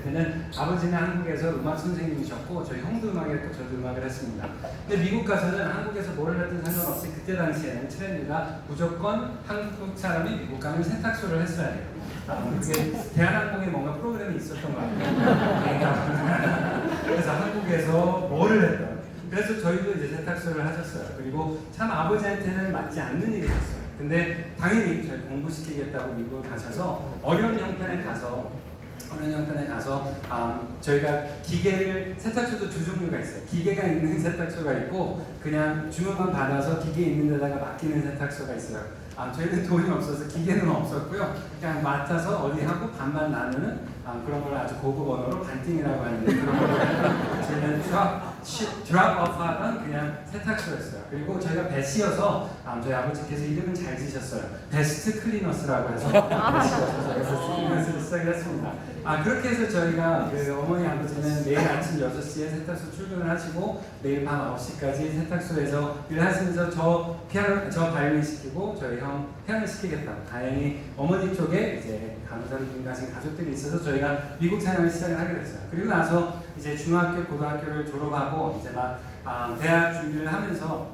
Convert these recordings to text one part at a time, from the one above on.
그때는 아버지는 한국에서 음악 선생님이셨고 저희 형도 음악을 했고 저도 음악을 했습니다. 근데 미국 가서는 한국에서 뭘 하든 상관없이 그때 당시에는 트렌드가 무조건 한국 사람이 미국 가면 세탁소를 했어야 해요. 그게 대한항공에 뭔가 프로그램이 있었던 것 같아요. 그래서 한국에서 뭐를 했던. 그래서 저희도 이제 세탁소를 하셨어요. 그리고 참 아버지한테는 맞지 않는 일이었어요. 근데 당연히 저희 공부시키겠다고 미국을 가셔서 어려운 형편에 가서 저희가 기계를 세탁소도 두 종류가 있어요. 기계가 있는 세탁소가 있고 그냥 주문만 받아서 기계 있는 데다가 맡기는 세탁소가 있어요. 저희는 돈이 없어서 기계는 없었고요. 그냥 맡아서 어디 하고 반반 나누는 그런 걸 아주 고급 언어로 반띵이라고 하는데 그런 걸 저희는 드랍 오프 하던 그냥 세탁소였어요. 그리고 저희가 배시여서 저희 아버지께서 이름은 잘 지셨어요. 베스트 클리너스라고 해서 배시여서 베스트 클리너스를 시작을 했습니다. 그렇게 해서 저희가 그 어머니 아버지는 매일 아침 6시에 세탁소 출근을 하시고 매일 밤 9시까지 세탁소에서 일하시면서 저 바이올린 시키고 저희 형 피아노 시키겠다고. 다행히 어머니 쪽에 이제 간호사를 가신 가족들이 있어서 저희가 미국 생활을 시작을 하게 됐어요. 그리고 나서 이제 중학교, 고등학교를 졸업하고 이제 막 대학 준비를 하면서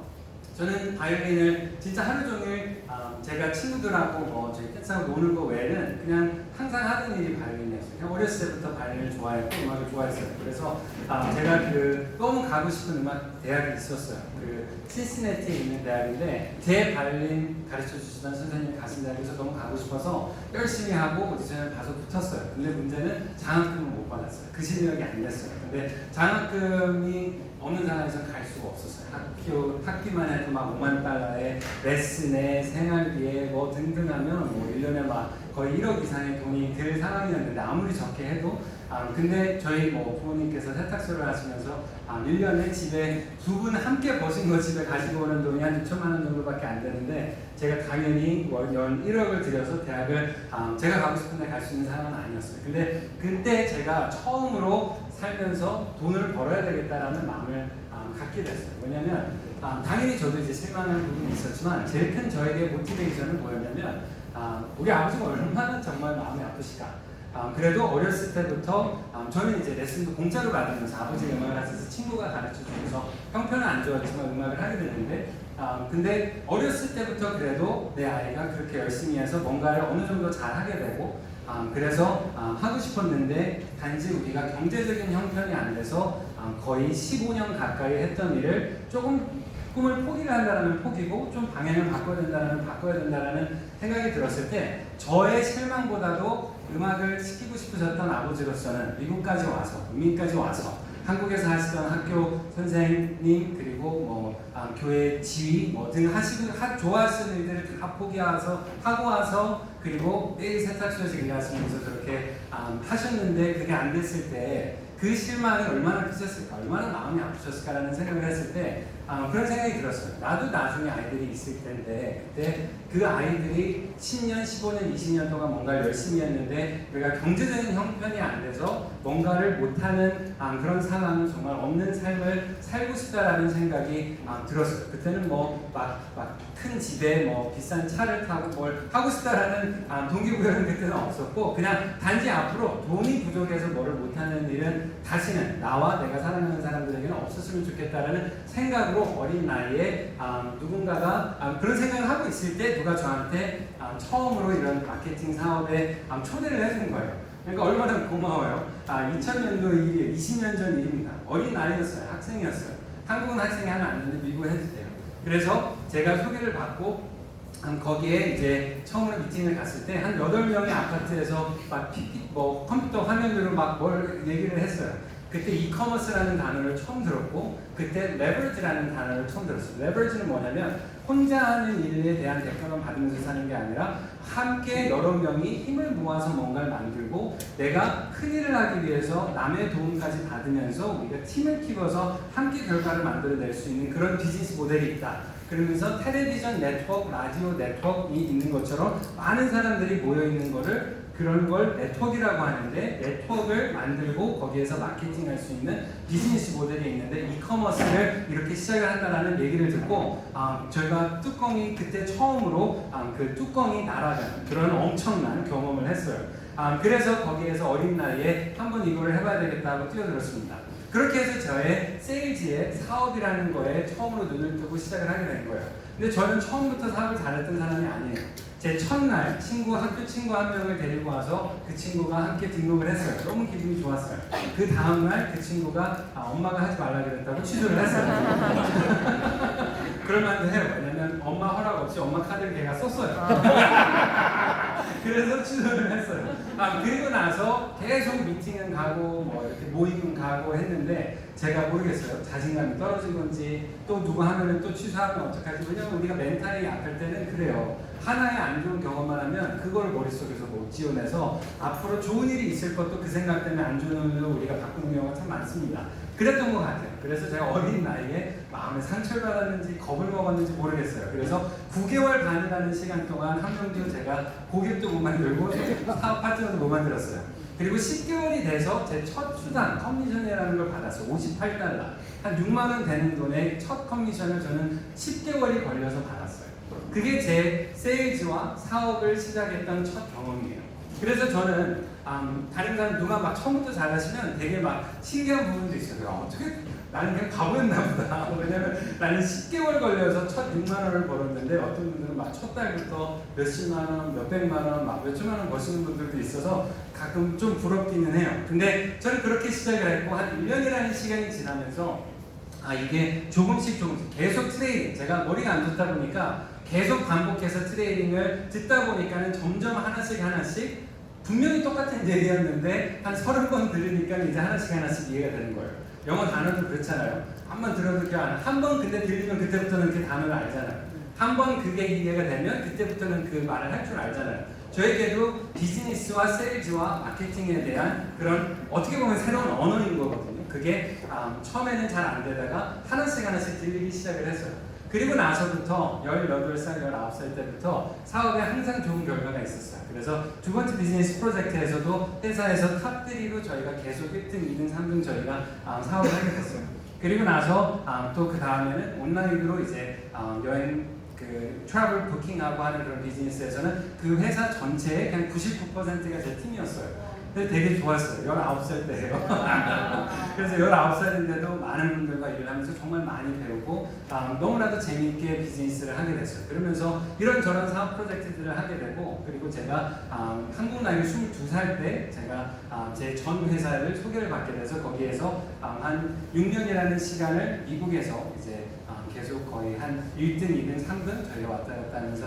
저는 바이올린을 진짜 하루 종일 제가 친구들하고 뭐 저희 댄스하고 노는 거 외에는 그냥 항상 하던 일이 바이올린이었어요. 그냥 어렸을 때부터 바이올린을 좋아했고 음악을 좋아했어요. 그래서 제가 너무 가고 싶은 음악 대학이 있었어요. 신시내티에 있는 대학인데 제 바이올린 가르쳐 주시던 선생님이 가신 대학에서 너무 가고 싶어서 열심히 하고 오디션을 봐서 붙었어요. 근데 문제는 장학금을 못 받았어요. 그 실력이 안 됐어요. 근데 장학금이 없는 상황에서 갈 수가 없었어요. 학비만 해도 막 5만 달러에 레슨에 생활비에 뭐 등등 하면 뭐 1년에 막 거의 1억 이상의 돈이 들 상황이었는데 아무리 적게 해도 근데 저희 뭐 부모님께서 세탁소를 하시면서 1년에 집에 두 분 함께 버신 거 집에 가지고 오는 돈이 한 6천만 원 정도밖에 안 되는데 제가 당연히 연 1억을 들여서 대학을 제가 가고 싶은 데 갈 수 있는 상황은 아니었어요. 근데 그때 제가 처음으로 살면서 돈을 벌어야 되겠다라는 마음을 갖게 됐어요. 왜냐면 당연히 저도 이제 실망하는 부분이 있었지만 제일 큰 저에게 모티베이션은 뭐였냐면 우리 아버지가 얼마나 정말 마음이 아프실까. 그래도 어렸을 때부터 저는 이제 레슨도 공짜로 받으면서 아버지가 음악을 하셔서 친구가 가르쳐주면서 형편은 안 좋았지만 음악을 하게 됐는데 근데 어렸을 때부터 그래도 내 아이가 그렇게 열심히 해서 뭔가를 어느 정도 잘 하게 되고 그래서 하고 싶었는데 단지 우리가 경제적인 형편이 안 돼서 거의 15년 가까이 했던 일을 조금 꿈을 포기를 한다면 포기고 좀 방향을 바꿔야 된다라는 생각이 들었을 때 저의 실망보다도 음악을 시키고 싶으셨던 아버지로서는 미국까지 와서 이민까지 와서 한국에서 하시던 학교 선생님 그리고 뭐 교회 지휘 뭐 등 좋아하시는 일들을 다 포기해서 하고 와서 그리고 매일 세탁소에서 일하시면서 그렇게 하셨는데 그게 안 됐을 때 그 실망이 얼마나 크셨을까, 얼마나 마음이 아프셨을까라는 생각을 했을 때 그런 생각이 들었어요. 나도 나중에 아이들이 있을 텐데 그때 그 아이들이 10년, 15년, 20년 동안 뭔가를 열심히 했는데 우리가 경제적인 형편이 안 돼서 뭔가를 못하는 그런 상황은 정말 없는 삶을 살고 싶다라는 생각이 들었어요. 그때는 뭐 막 큰 집에 뭐 비싼 차를 타고 뭘 하고 싶다라는 동기부여는 그때는 없었고 그냥 단지 앞으로 돈이 부족해서 뭐를 못하는 일은 다시는 나와 내가 사랑하는 사람들에게는 없었으면 좋겠다라는 생각으로 어린 나이에 누군가가 그런 생각을 하고 있을 때 누가 저한테 처음으로 이런 마케팅 사업에 초대를 해준 거예요. 그러니까 얼마나 고마워요. 2000년도 일이에요. 20년 전 일입니다. 어린 나이였어요. 학생이었어요. 한국은 학생이 하면 안 되는데 미국은 해도 돼요. 그래서 제가 소개를 받고 거기에 이제 처음으로 미팅을 갔을 때 한 8명의 아파트에서 막 뭐 컴퓨터 화면으로 막 뭘 얘기를 했어요. 그때 이커머스라는 단어를 처음 들었고 그때 레버리지라는 단어를 처음 들었어요. 레버리지는 뭐냐면 혼자 하는 일에 대한 대가만 받으면서 사는 게 아니라 함께 여러 명이 힘을 모아서 뭔가를 만들고 내가 큰 일을 하기 위해서 남의 도움까지 받으면서 우리가 팀을 키워서 함께 결과를 만들어낼 수 있는 그런 비즈니스 모델이 있다. 그러면서 텔레비전 네트워크, 라디오 네트워크가 있는 것처럼 많은 사람들이 모여 있는 거를 그런 걸 네트워크라고 하는데 네트워크를 만들고 거기에서 마케팅할 수 있는 비즈니스 모델이 있는데 이커머스를 이렇게 시작을 한다는 얘기를 듣고 저희가 뚜껑이 그때 처음으로 그 뚜껑이 날아가는 그런 엄청난 경험을 했어요. 그래서 거기에서 어린 나이에 한번 이거를 해봐야 되겠다 하고 뛰어들었습니다. 그렇게 해서 저의 세일즈의 사업이라는 거에 처음으로 눈을 뜨고 시작을 하게 된 거예요. 근데 저는 처음부터 사업을 잘했던 사람이 아니에요. 제 첫날 학교 친구 한 명을 데리고 와서 그 친구가 함께 등록을 했어요. 너무 기분이 좋았어요. 그 다음날 그 친구가 엄마가 하지 말라 그랬다고 취소를 했어요. 그럴만도 해요. 왜냐면 엄마 허락 없이 엄마 카드를 걔가 썼어요. 그래서 취소를 했어요. 그리고 나서 계속 미팅은 가고 뭐 이렇게 모임은 가고 했는데 제가 모르겠어요. 자신감이 떨어진 건지 또 누구 하면은 또 취소하면 어떡하지? 왜냐면 우리가 멘탈이 약할 때는 그래요. 하나의 안 좋은 경험만 하면 그걸 머릿속에서 못 지워내서 앞으로 좋은 일이 있을 것도 그 생각 때문에 안 좋은 일로 우리가 바꾸는 경우가 참 많습니다. 그랬던 것 같아요. 그래서 제가 어린 나이에 마음에 상처를 받았는지 겁을 먹었는지 모르겠어요. 그래서 9개월 반이라는 시간 동안 한 명도 제가 고객도 못 만들고 사업 파트너도 못 만들었어요. 그리고 10개월이 돼서 제 첫 수당 커미션이라는 걸 받았어요. $58. 한 6만 원 되는 돈의 첫 커미션을 저는 10개월이 걸려서 받았어요. 그게 제 세일즈와 사업을 시작했던 첫 경험이에요. 그래서 저는 다른 사람 누가 막 처음부터 잘하시면 되게 막 신기한 부분도 있어요. 어떻게 나는 그냥 바보였나 보다. 왜냐면 나는 10개월 걸려서 첫 6만 원을 벌었는데 어떤 분들은 막 첫 달부터 몇십만 원, 몇백만 원, 막 몇천만 원 버시는 분들도 있어서 가끔 좀 부럽기는 해요. 근데 저는 그렇게 시작을 했고 한 1년이라는 시간이 지나면서 이게 조금씩 계속 트레이닝, 제가 머리가 안 좋다 보니까 계속 반복해서 트레이닝을 듣다 보니까는 점점 하나씩 분명히 똑같은 얘기였는데 한 30번 들으니까 이제 하나씩 이해가 되는 거예요. 영어 단어도 그렇잖아요. 한 번 들어도 기억 안 해요. 한 번 근데 들리면 그때부터는 그 단어를 알잖아요. 한 번 그게 이해가 되면 그때부터는 그 말을 할 줄 알잖아요. 저에게도 비즈니스와 세일즈와 마케팅에 대한 그런 어떻게 보면 새로운 언어인 거거든요. 그게 처음에는 잘 안 되다가 하나씩 들리기 시작을 했어요. 그리고 나서부터 18살, 19살 때부터 사업에 항상 좋은 결과가 있었어요. 그래서 두 번째 비즈니스 프로젝트에서도 회사에서 탑3로 저희가 계속 1등, 2등, 3등 저희가 사업을 하게 됐어요. 그리고 나서 또 그 다음에는 온라인으로 이제 여행 트래블 부킹하고 하는 그런 비즈니스에서는 그 회사 전체의 그냥 99%가 제 팀이었어요. 근데 되게 좋았어요. 19살 때예요. 그래서 19살인데도 많은 분들과 일을 하면서 정말 많이 배우고 너무나도 재미있게 비즈니스를 하게 됐어요. 그러면서 이런저런 사업 프로젝트들을 하게 되고, 그리고 제가 한국 나이 22살 때 제가 제 전 회사를 소개를 받게 돼서 거기에서 한 6년이라는 시간을 미국에서 이제 계속 거의 한 1등, 2등, 3등 저희가 왔다 갔다 하면서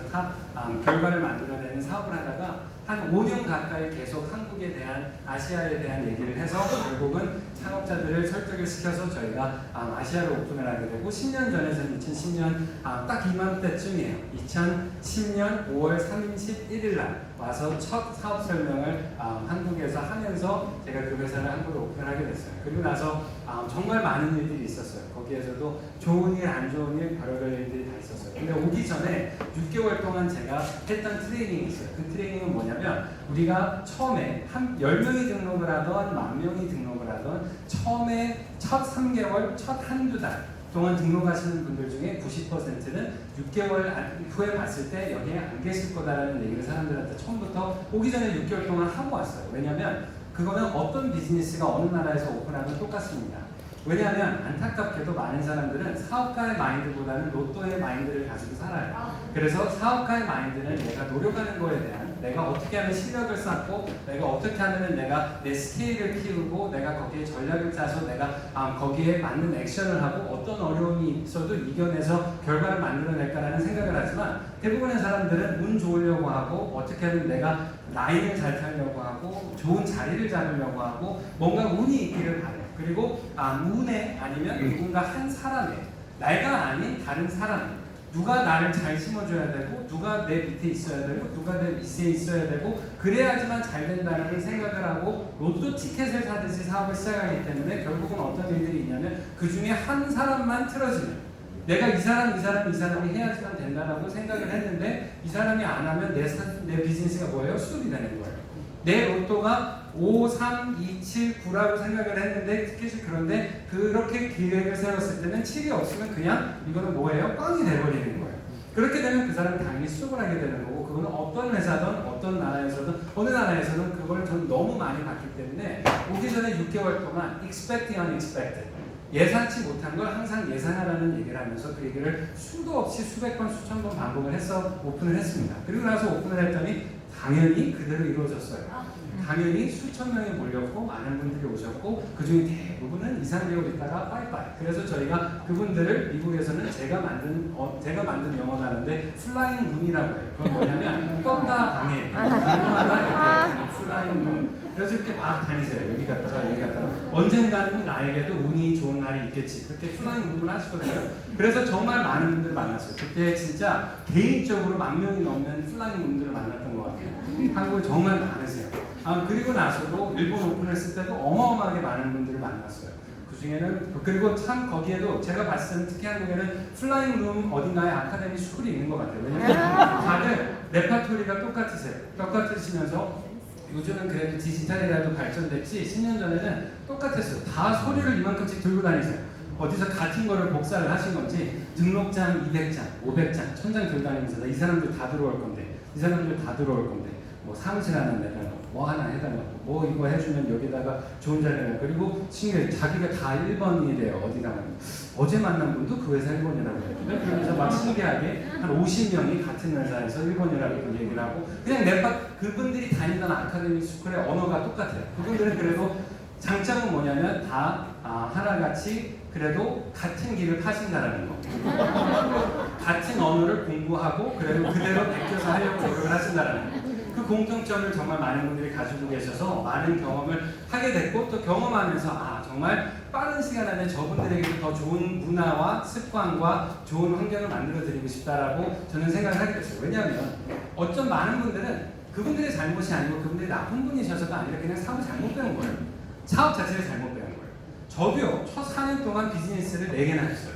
결과를 만들어내는 사업을 하다가 한 5년 가까이 계속 한국에 대한, 아시아에 대한 얘기를 해서 결국은 창업자들을 설득을 시켜서 저희가 아시아로 오픈을 하게 되고, 10년 전에서는 2010년 딱 이맘때쯤이에요. 2010년 5월 31일 날 와서 첫 사업 설명을 한국에서 하면서 제가 그 회사를 한국으로 오픈하게 됐어요. 그리고 나서 정말 많은 일들이 있었어요. 거기에서도 좋은 일, 안 좋은 일, 별의별 일들이 다 있었어요. 근데 오기 전에 6개월 동안 제가 했던 트레이닝이 있어요. 그 트레이닝은 뭐냐면, 우리가 처음에 한 10명이 등록을 하던 10,000명이 등록을 하던 처음에 첫 3개월, 첫 한두 달 동안 등록하시는 분들 중에 90%는 6개월 후에 봤을 때 여기에 안 계실 거다라는 얘기를 사람들한테 처음부터 오기 전에 6개월 동안 하고 왔어요. 왜냐면 그거는 어떤 비즈니스가 어느 나라에서 오픈하면 똑같습니다. 왜냐하면 안타깝게도 많은 사람들은 사업가의 마인드보다는 로또의 마인드를 가지고 살아요. 그래서 사업가의 마인드는 내가 노력하는 거에 대한, 내가 어떻게 하면 실력을 쌓고, 내가 어떻게 하면 내가 내 스케일을 키우고, 내가 거기에 전략을 짜서 내가 거기에 맞는 액션을 하고 어떤 어려움이 있어도 이겨내서 결과를 만들어낼까라는 생각을 하지만, 대부분의 사람들은 운 좋으려고 하고, 어떻게 하면 내가 라인을 잘 타려고 하고, 좋은 자리를 잡으려고 하고, 뭔가 운이 있기를 바래요. 그리고 운에, 아니면 누군가 한 사람의, 내가 아닌 다른 사람, 누가 나를 잘 심어줘야 되고, 누가 내 밑에 있어야 되고, 누가 내 밑에 있어야 되고, 그래야지만 잘 된다는 생각을 하고 로또 티켓을 사듯이 사업을 시작하기 때문에 결국은 어떤 일들이 있냐면, 그 중에 한 사람만 틀어지는, 내가 이 사람이 해야지만 된다라고 생각을 했는데, 이 사람이 안 하면 내 비즈니스가 뭐예요? 수습이 되는 거예요. 내 로또가 5, 3, 2, 7, 9라고 생각을 했는데 티켓이, 그런데 그렇게 계획을 세웠을 때는 7이 없으면 그냥 이거는 뭐예요? 꽝이 돼버리는 거예요. 그렇게 되면 그 사람은 당연히 수족을 하게 되는 거고, 그거는 어떤 회사든 어떤 나라에서든 어느 나라에서는 그걸 전 너무 많이 봤기 때문에 오기 전에 6개월 동안 expect the unexpected, 예상치 못한 걸 항상 예상하라는 얘기를 하면서 그 얘기를 수도 없이 수백 번 수천 번 반복을 해서 오픈을 했습니다. 그리고 나서 오픈을 했더니 당연히 그대로 이루어졌어요. 당연히 수천 명이 몰렸고 많은 분들이 오셨고 그 중에 대부분은 2, 3개월 있다가 빠이빠이. 그래서 저희가 그분들을 미국에서는 제가 만든 영어가 하는데 플라잉 문이라고 해요. 그건 뭐냐면 떴다 방해. 플라잉 문. 그래서 이렇게 막 다니세요. 여기 갔다가 여기 갔다가 언젠가는 나에게도 운이 좋은 날이 있겠지. 그렇게 플라잉 문을 하시거든요. 그래서 정말 많은 분들을 만났어요. 그때 진짜 개인적으로 10,000명이 넘는 플라잉 문들을 만났던 것 같아요. 한국에 정말 많으세요. 그리고 나서도 일본 오픈했을 때도 어마어마하게 많은 분들을 만났어요. 그 중에는 그리고 참 거기에도 제가 봤을 때는 특히 한국에는 플라잉 룸 어딘가에 아카데미 스쿨이 있는 것 같아요. 왜냐면 다들 레파토리가 똑같으세요. 똑같으시면서 요즘은 그래도 디지털이라도 발전됐지 10년 전에는 똑같았어요. 다 서류를 이만큼씩 들고 다니세요. 어디서 같은 거를 복사를 하신 건지 등록장 200장, 500장, 1000장 들고 다니면서 이 사람들 다 들어올 건데 이 사람들 다 들어올 건데 뭐 사무실 하나 내달라고 뭐 하나 해달라고 뭐 이거 해주면 여기다가 좋은 자리를 그리고 신기해 자기가 다 1번이래요. 어디 가면 어제 만난 분도 그 회사 1번이라고 해요. 그러면서 막 신기하게 한 50명이 같은 회사에서 1번이라고 얘기를 하고 그냥 그분들이 다니던 아카데미 스쿨의 언어가 똑같아요. 그분들은 그래도 장점은 뭐냐면 다 하나같이 그래도 같은 길을 파신다라는 거. 같은 언어를 공부하고 그래도 그대로 베껴서 하려고 노력을 하신다라는 거. 그 공통점을 정말 많은 분들이 가지고 계셔서 많은 경험을 하게 됐고 또 경험하면서 정말 빠른 시간 안에 저분들에게도 더 좋은 문화와 습관과 좋은 환경을 만들어 드리고 싶다라고 저는 생각을 하게 됐어요. 왜냐하면 어떤 많은 분들은 그분들의 잘못이 아니고 그분들이 나쁜 분이셔서가 아니라 그냥 사업을 잘못 배운 거예요. 사업 자체를 잘못 배운 거예요. 저도요 첫 4년 동안 비즈니스를 4개나 했어요.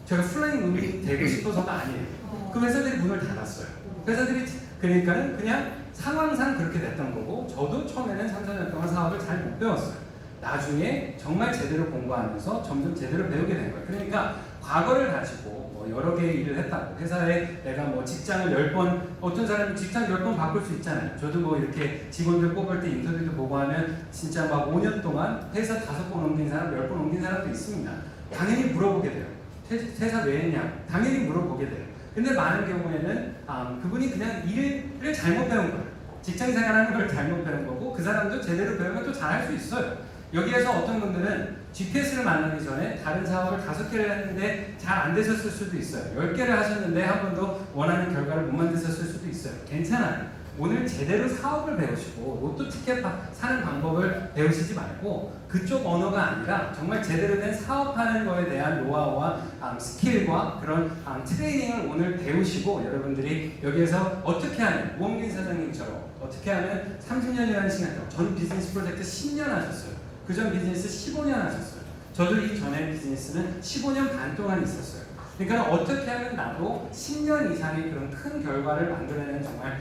제가 플라잉 룸이 되고 싶어서가 아니에요. 그 회사들이 문을 닫았어요. 회사들이 그러니까는 그냥 상황상 그렇게 됐던 거고 저도 처음에는 3, 4년 동안 사업을 잘 못 배웠어요. 나중에 정말 제대로 공부하면서 점점 제대로 배우게 된 거예요. 그러니까 과거를 가지고 뭐 여러 개의 일을 했다고 회사에 내가 뭐 직장을 10번 어떤 사람은 직장 10번 바꿀 수 있잖아요. 저도 뭐 이렇게 직원들 뽑을 때 인터뷰도 보고 하면 진짜 막 5년 동안 회사 5번 옮긴 사람 10번 옮긴 사람도 있습니다. 당연히 물어보게 돼요. 회사 왜 했냐? 당연히 물어보게 돼요. 근데 많은 경우에는 그분이 그냥 일을 잘못 배운 거예요. 직장 생활하는 걸 잘못 배운 거고 그 사람도 제대로 배우면 또 잘할 수 있어요. 여기에서 어떤 분들은 GPS를 만나기 전에 다른 사업을 5개를 했는데 잘 안 되셨을 수도 있어요. 10개를 하셨는데 한 번도 원하는 결과를 못 만드셨을 수도 있어요. 괜찮아요. 오늘 제대로 사업을 배우시고 로또 티켓 사는 방법을 배우시지 말고 그쪽 언어가 아니라 정말 제대로 된 사업하는 거에 대한 노하우와 스킬과 그런 트레이닝을 오늘 배우시고 여러분들이 여기에서 어떻게 하면 우원균 사장님처럼 어떻게 하면 30년이라는 시간 동안 전 비즈니스 프로젝트 10년 하셨어요. 그전 비즈니스 15년 하셨어요. 저도 이 전에 비즈니스는 15년 반 동안 있었어요. 그러니까 어떻게 하면 나도 10년 이상의 그런 큰 결과를 만들어내는 정말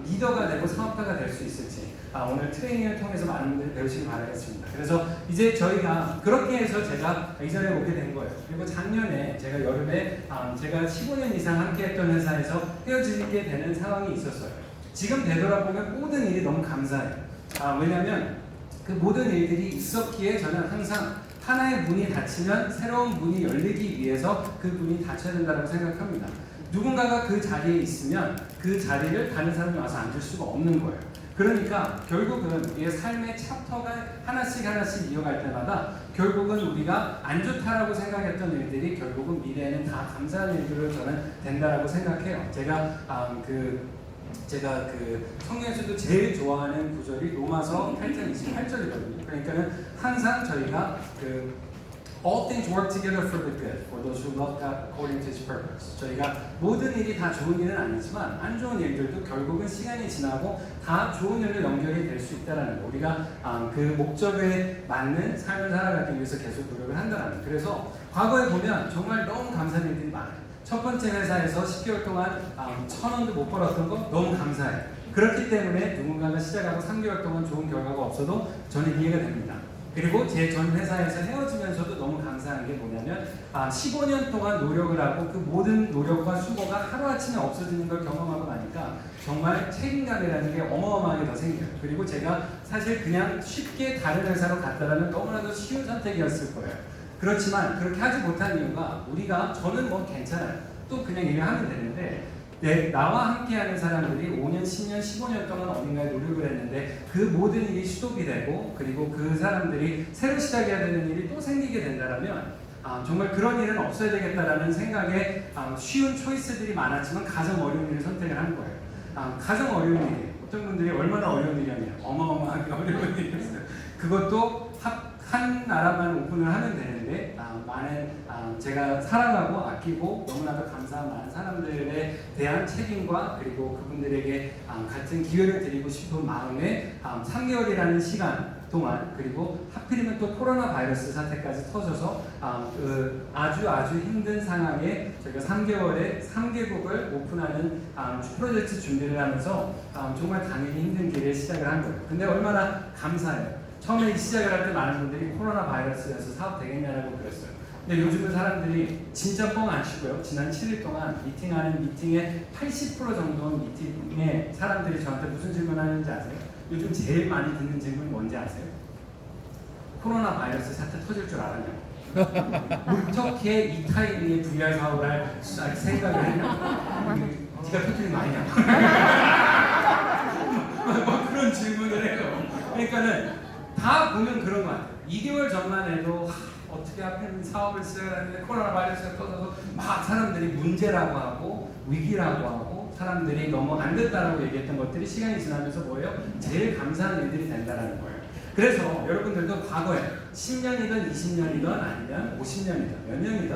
리더가 되고 사업가가 될 수 있을지 오늘 트레이닝을 통해서 많은 분들이 배우시길 바라겠습니다. 그래서 이제 저희가 그렇게 해서 제가 이 자리에 오게 된 거예요. 그리고 작년에 제가 여름에 제가 15년 이상 함께 했던 회사에서 헤어지게 되는 상황이 있었어요. 지금 되돌아보면 모든 일이 너무 감사해요. 왜냐하면 그 모든 일들이 있었기에 저는 항상 하나의 문이 닫히면 새로운 문이 열리기 위해서 그 문이 닫혀야 된다고 생각합니다. 누군가가 그 자리에 있으면 그 자리를 다른 사람이 와서 앉을 수가 없는 거예요. 그러니까 결국은 우리의 삶의 챕터가 하나씩 이어갈 때마다 결국은 우리가 안 좋다라고 생각했던 일들이 결국은 미래에는 다 감사한 일들로 저는 된다라고 생각해요. 제가 성경에서도 제일 좋아하는 구절이 로마서 8장 28절이거든요. 그러니까는 항상 저희가 all things work together for the good for those who love God according to His purpose. 저희가 모든 일이 다 좋은 일은 아니지만 안 좋은 일들도 결국은 시간이 지나고 다 좋은 일로 연결이 될 수 있다라는 거. 우리가 그 목적에 맞는 삶을 살아가기 위해서 계속 노력을 한다라는 거. 그래서 과거에 보면 정말 너무 감사한 일들이 많아요. 첫 번째 회사에서 10개월 동안 1,000원도 못 벌었던 거 너무 감사해요. 그렇기 때문에 누군가가 시작하고 3개월 동안 좋은 결과가 없어도 저는 이해가 됩니다. 그리고 제 전 회사에서 헤어지면서도 너무 감사한 게 뭐냐면 15년 동안 노력을 하고 그 모든 노력과 수고가 하루아침에 없어지는 걸 경험하고 나니까 정말 책임감이라는 게 어마어마하게 더 생겨요. 그리고 제가 사실 그냥 쉽게 다른 회사로 갔다라는 너무나도 쉬운 선택이었을 거예요. 그렇지만 그렇게 하지 못한 이유가 저는 뭐 괜찮아요. 또 그냥 일을 하면 되는데 나와 함께하는 사람들이 5년, 10년, 15년 동안 어딘가에 노력을 했는데 그 모든 일이 스톱이 되고 그리고 그 사람들이 새로 시작해야 되는 일이 또 생기게 된다면 정말 그런 일은 없어야 되겠다라는 생각에 쉬운 초이스들이 많았지만 가장 어려운 일을 선택을 한 거예요. 가장 어려운 일이에요. 어떤 분들이 얼마나 어려운 일이냐면 어마어마하게 어려운 일이었어요. 그것도 한 나라만 오픈을 하면 되는데 많은 제가 사랑하고 아끼고 너무나도 감사한 많은 사람들에 대한 책임과 그리고 그분들에게 같은 기회를 드리고 싶은 마음에 3개월이라는 시간 동안 그리고 하필이면 또 코로나 바이러스 사태까지 터져서 아주 힘든 상황에 저희가 3개월에 3개국을 오픈하는 프로젝트 준비를 하면서 정말 당연히 힘든 길을 시작을 한 거예요. 근데 얼마나 감사해요. 처음에 시작을 할 때 많은 분들이 코로나 바이러스여서 사업 되겠냐라고 그랬어요. 근데 요즘은 사람들이 진짜 뻥 안 치고요. 지난 7일 동안 미팅의 80% 정도 미팅에 사람들이 저한테 무슨 질문하는지 아세요? 요즘 제일 많이 듣는 질문이 뭔지 아세요? 코로나 바이러스 사태 터질 줄 알았냐고. 어떻게 이 타이밍에 VR 사업을 할 생각을 했냐고. 네가 터뜨린 거 아니냐고. 뭐 그런 질문을 해요. 그러니까는 다 보면 그런 것 같아요. 2개월 전만 해도 어떻게 하필 사업을 시작하는데 코로나 바이러스가 터져서 막 사람들이 문제라고 하고 위기라고 하고 사람들이 너무 안 됐다라고 얘기했던 것들이 시간이 지나면서 뭐예요? 제일 감사한 일들이 된다라는 거예요. 그래서 여러분들도 과거에 10년이든 20년이든 아니면 50년이든 몇 년이든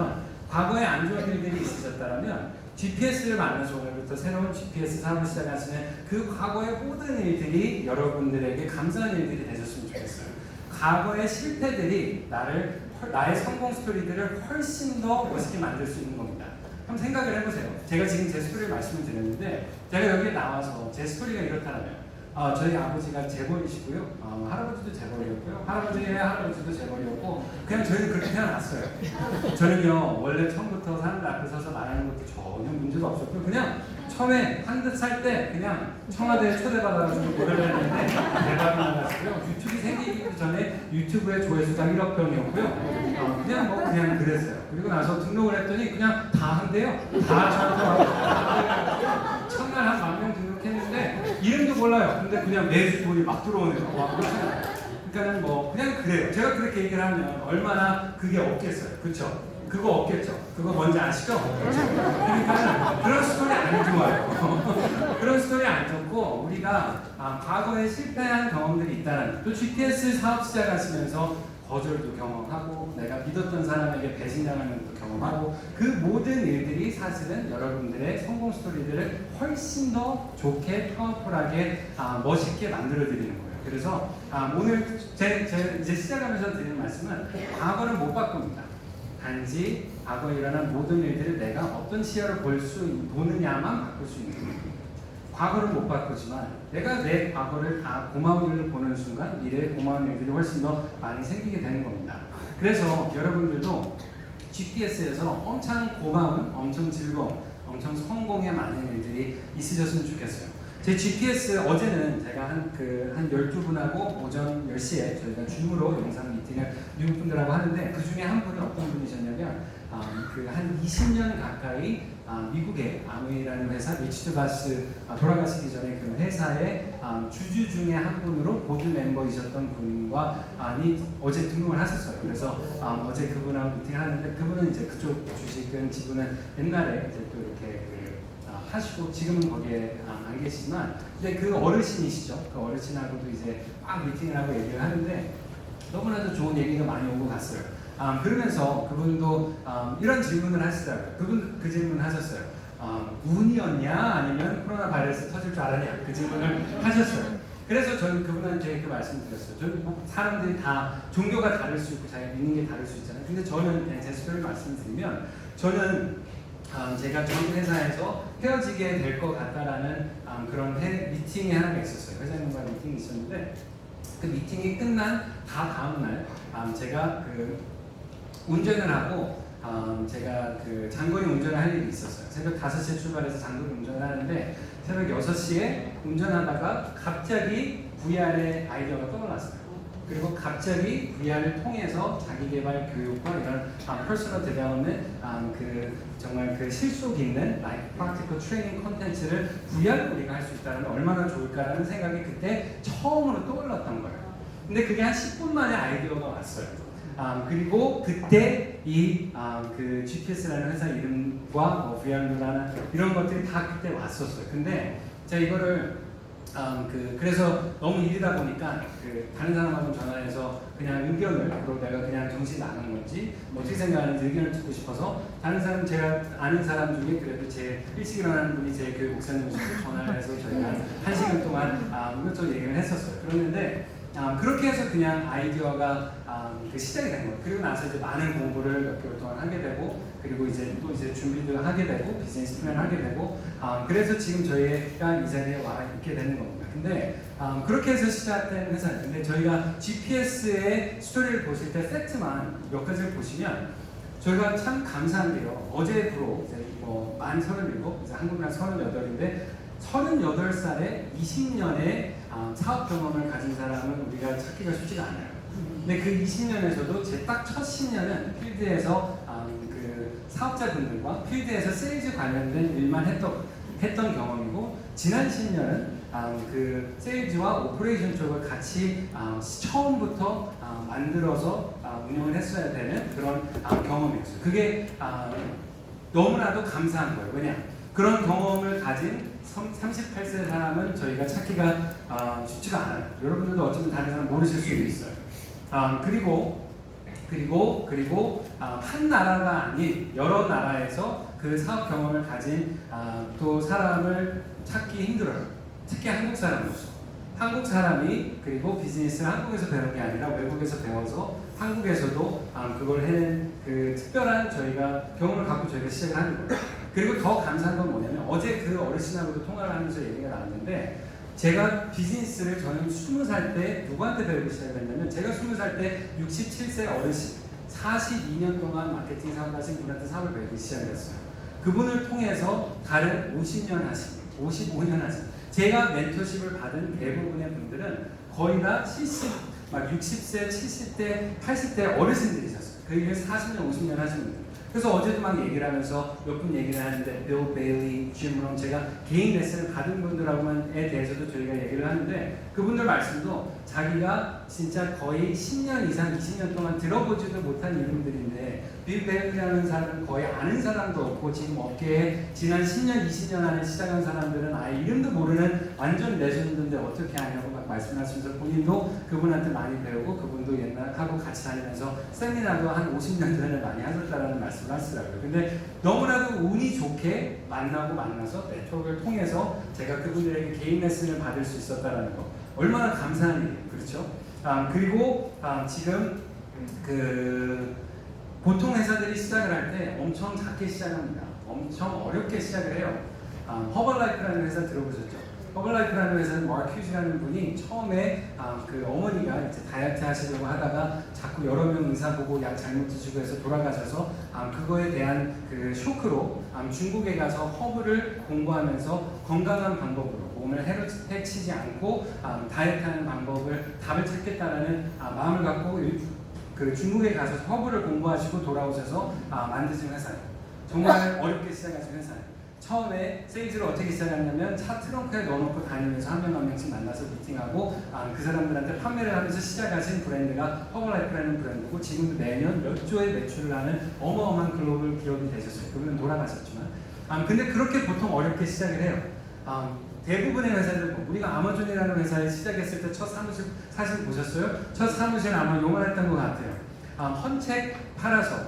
과거에 안 좋은 일들이 있으셨다면 GPS를 만나서 오늘부터 새로운 GPS 사업을 시작하시는 그 과거의 모든 일들이 여러분들에게 감사한 일들이 되셨으면 좋겠어요. 과거의 실패들이 나의 성공 스토리들을 훨씬 더 멋있게 만들 수 있는 겁니다. 한번 생각을 해보세요. 제가 지금 제 스토리를 말씀을 드렸는데 제가 여기에 나와서 제 스토리가 이렇다면 저희 아버지가 재벌이시고요. 할아버지도 재벌이었고요. 할아버지의 할아버지도 재벌이었고 그냥 저희는 그렇게 태어났어요. 저는요 원래 처음부터 사람들 앞에 서서 말하는 것도 전혀 문제도 없었고 그냥 처음에 한 듯 살 때 그냥 청와대에 초대받아가지고 노래를 했는데 대박이 나가지고요. 유튜브 생기기 전에 유튜브의 조회수가 1억 편이었고요. 그냥 그랬어요. 그리고 나서 등록을 했더니 그냥 다 한대요. 다 저한테 와서 첫날 한 10,000명 등록했는데 이름도 몰라요. 근데 그냥 매주 돈이 막 들어오네요. 그러니까는 뭐 그냥 그래요. 제가 그렇게 얘기를 하면 얼마나 그게 없겠어요. 그렇죠? 그거 없겠죠. 그거 뭔지 아시죠? 그러니까 그런 스토리 안 좋아요. 그런 스토리 안 좋고 우리가 과거에 실패한 경험들이 있다는 또 GPS 사업 시작하시면서 거절도 경험하고 내가 믿었던 사람에게 배신당하는 것도 경험하고 그 모든 일들이 사실은 여러분들의 성공 스토리들을 훨씬 더 좋게 파워풀하게 멋있게 만들어 드리는 거예요. 그래서 오늘 이제 시작하면서 드리는 말씀은 과거를 못 바꿉니다. 단지 과거에 일어난 모든 일들을 내가 어떤 시야로 보느냐만 바꿀 수 있는 겁니다. 과거를 못 바꾸지만 내가 내 과거를 다 고마운 일로 보는 순간 미래의 고마운 일들이 훨씬 더 많이 생기게 되는 겁니다. 그래서 여러분들도 GPS에서 엄청 고마운, 엄청 즐거운, 엄청 성공의 많은 일들이 있으셨으면 좋겠어요. 제 GPS 어제는 제가 한 12분하고 오전 10시에 저희가 줌으로 영상 미팅을 미국 분들하고 하는데 그 중에 한 분이 어떤 분이셨냐면 한 20년 가까이 미국의 아무이라는 회사 리치드 바스 돌아가시기 전에 그 회사의 주주 중에 한 분으로 보드 멤버이셨던 분과 어제 등록을 하셨어요. 그래서 어제 그분하고 미팅을 하는데 그분은 이제 그쪽 주식은 지분은 옛날에 이제 또 이렇게 하시고 지금은 거기에 안 계시지만 근데 그 어르신이시죠. 그 어르신하고도 이제 막 미팅을 하고 얘기를 하는데 너무나도 좋은 얘기가 많이 오고 갔어요. 그러면서 그분도 이런 질문을 하시더라고요. 그분 그 질문 하셨어요. 운이었냐 아니면 코로나 바이러스 터질 줄 알았냐 그 질문을 하셨어요. 그래서 저는 그분한테 그 말씀을 드렸어요. 저는 사람들이 다 종교가 다를 수 있고 자기가 믿는 게 다를 수 있잖아요. 근데 저는 제 스토리를 말씀드리면 저는 제가 전 회사에서 헤어지게 될 것 같다라는 그런 미팅이 하나가 있었어요. 회장님과 미팅이 있었는데 그 미팅이 끝난 다음날 제가 그 운전을 하고 제가 그 장거리 운전을 할 일이 있었어요. 새벽 5시에 출발해서 장거리 운전을 하는데 새벽 6시에 운전하다가 갑자기 VR의 아이디어가 떠올랐어요. 그리고 갑자기 VR을 통해서 자기개발 교육과 이런 퍼스널 데벨롭먼트 그 정말 그 실속 있는 라이프 프랙티컬 트레이닝 콘텐츠를 VR로 우리가 할 수 있다면 얼마나 좋을까라는 생각이 그때 처음으로 떠올랐던 거예요. 근데 그게 한 10분 만에 아이디어가 왔어요. 그리고 그때 그 GPS라는 회사 이름과 VR라는 이런 것들이 다 그때 왔었어요. 근데 제가 이거를 그래서 너무 일이다 보니까 다른 사람하고 전화해서 그냥 의견을, 그리고 내가 그냥 정신 나간 건지 어떻게 생각하는지 의견을 듣고 싶어서 다른 사람, 제가 아는 사람 중에 그래도 제일 일찍 일어나는 분이 제 교회 목사님이시고 전화를 해서 저희가 1시간 동안 이것저것 얘기를 했었어요. 그랬는데 그렇게 해서 그냥 아이디어가 그 시작이 된 거예요. 그리고 나서 이제 많은 공부를 몇 개월 동안 하게 되고, 그리고 이제 또 이제 준비도 하게 되고, 비즈니스 플랜을 하게 되고, 그래서 지금 저희가 이 자리에 와 있게 되는 겁니다. 근데 그렇게 해서 시작된 회사예요. 근데 저희가 GPS의 스토리를 보실 때 팩트만 몇 가지를 보시면 저희가 참 감사한 게요. 어제부로 만 37, 이제 한국 나이 38인데 38살에 20년의 사업 경험을 가진 사람은 우리가 찾기가 쉽지가 않아요. 근데 그 20년에서도 제 딱 첫 10년은 필드에서 그 사업자분들과 필드에서 세일즈 관련된 일만 했던 경험이고, 지난 10년은 그 세일즈와 오퍼레이션 쪽을 같이 처음부터 만들어서 운영을 했어야 되는 그런 경험이었어요. 그게 너무나도 감사한 거예요. 왜냐? 그런 경험을 가진 38세 사람은 저희가 찾기가 쉽지가 않아요. 여러분들도 어쩌면 다른 사람 모르실 수도 있어요. 그리고 한 나라가 아닌 여러 나라에서 그 사업 경험을 가진 또 사람을 찾기 힘들어요. 특히 한국 사람으로서. 한국 사람이 그리고 비즈니스를 한국에서 배운 게 아니라 외국에서 배워서 한국에서도 그걸 해낸 그 특별한 저희가 경험을 갖고 저희가 시작을 하는 거예요. 그리고 더 감사한 건 뭐냐면 어제 그 어르신하고도 통화를 하면서 얘기가 나왔는데, 제가 비즈니스를 저는 20살 때 누구한테 배우기 시작했냐면, 제가 20살 때 67세 어르신 42년 동안 마케팅 사업을 하신 분한테 사업을 배우기 시작했어요. 그분을 통해서 다른 50년 하신, 55년 하신, 제가 멘토십을 받은 대부분의 분들은 거의 다 60세, 70대, 80대 어르신들이셨어요. 그 일을 40년, 50년 하신 분들. 그래서 어제도 막 얘기를 하면서 몇 분 얘기를 하는데, 빌 베일리, 짐 롬, 제가 개인 레슨을 받은 분들하고만에 대해서도 저희가 얘기를 하는데, 그분들 말씀도 자기가 진짜 거의 10년 이상, 20년 동안 들어보지도 못한 이름들인데, 빌 베일리라는 사람은 거의 아는 사람도 없고, 지금 업계에 지난 10년, 20년 안에 시작한 사람들은 아예 이름도 모르는 완전 레전드인데 어떻게 하냐고 막 말씀하시면서 본인도 그분한테 많이 배우고, 그분도 옛날하고 같이 다니면서 세미나도 한 50년 전에 많이 하셨다라는 말씀을 하시더라고요. 근데 너무나도 운이 좋게 만나서 네트워크를 통해서 제가 그분들에게 개인 레슨을 받을 수 있었다는 거, 얼마나 감사한 일이에요. 그렇죠? 그리고 지금 보통 회사들이 시작을 할 때 엄청 작게 시작합니다. 엄청 어렵게 시작을 해요. 허벌라이프라는 회사 들어보셨죠? 허벌라이프라는 회사는 마크 휴즈라는 분이 처음에 그 어머니가 이제 다이어트 하시려고 하다가 자꾸 여러 명 의사 보고 약 잘못 드시고 해서 돌아가셔서 그거에 대한 그 쇼크로 중국에 가서 허브를 공부하면서 건강한 방법으로 몸을 해치지 않고 다이어트하는 방법을 답을 찾겠다라는 마음을 갖고 그 중국에 가서 허브를 공부하시고 돌아오셔서 만드신 회사예요. 정말 어렵게 시작하신 회사예요. 처음에 세일즈를 어떻게 시작했냐면 차 트렁크에 넣어놓고 다니면서 한 명 한 명씩 만나서 미팅하고 그 사람들한테 판매를 하면서 시작하신 브랜드가 허벌라이프라는 브랜드고, 지금도 매년 몇 조의 매출을 하는 어마어마한 글로벌 기업이 되셨어요. 그분은 돌아가셨지만. 근데 그렇게 보통 어렵게 시작을 해요. 대부분의 회사들, 우리가 아마존이라는 회사에 시작했을 때 첫 사무실 사실 보셨어요? 첫 사무실은 아마 요만했던 것 같아요. 헌책 팔아서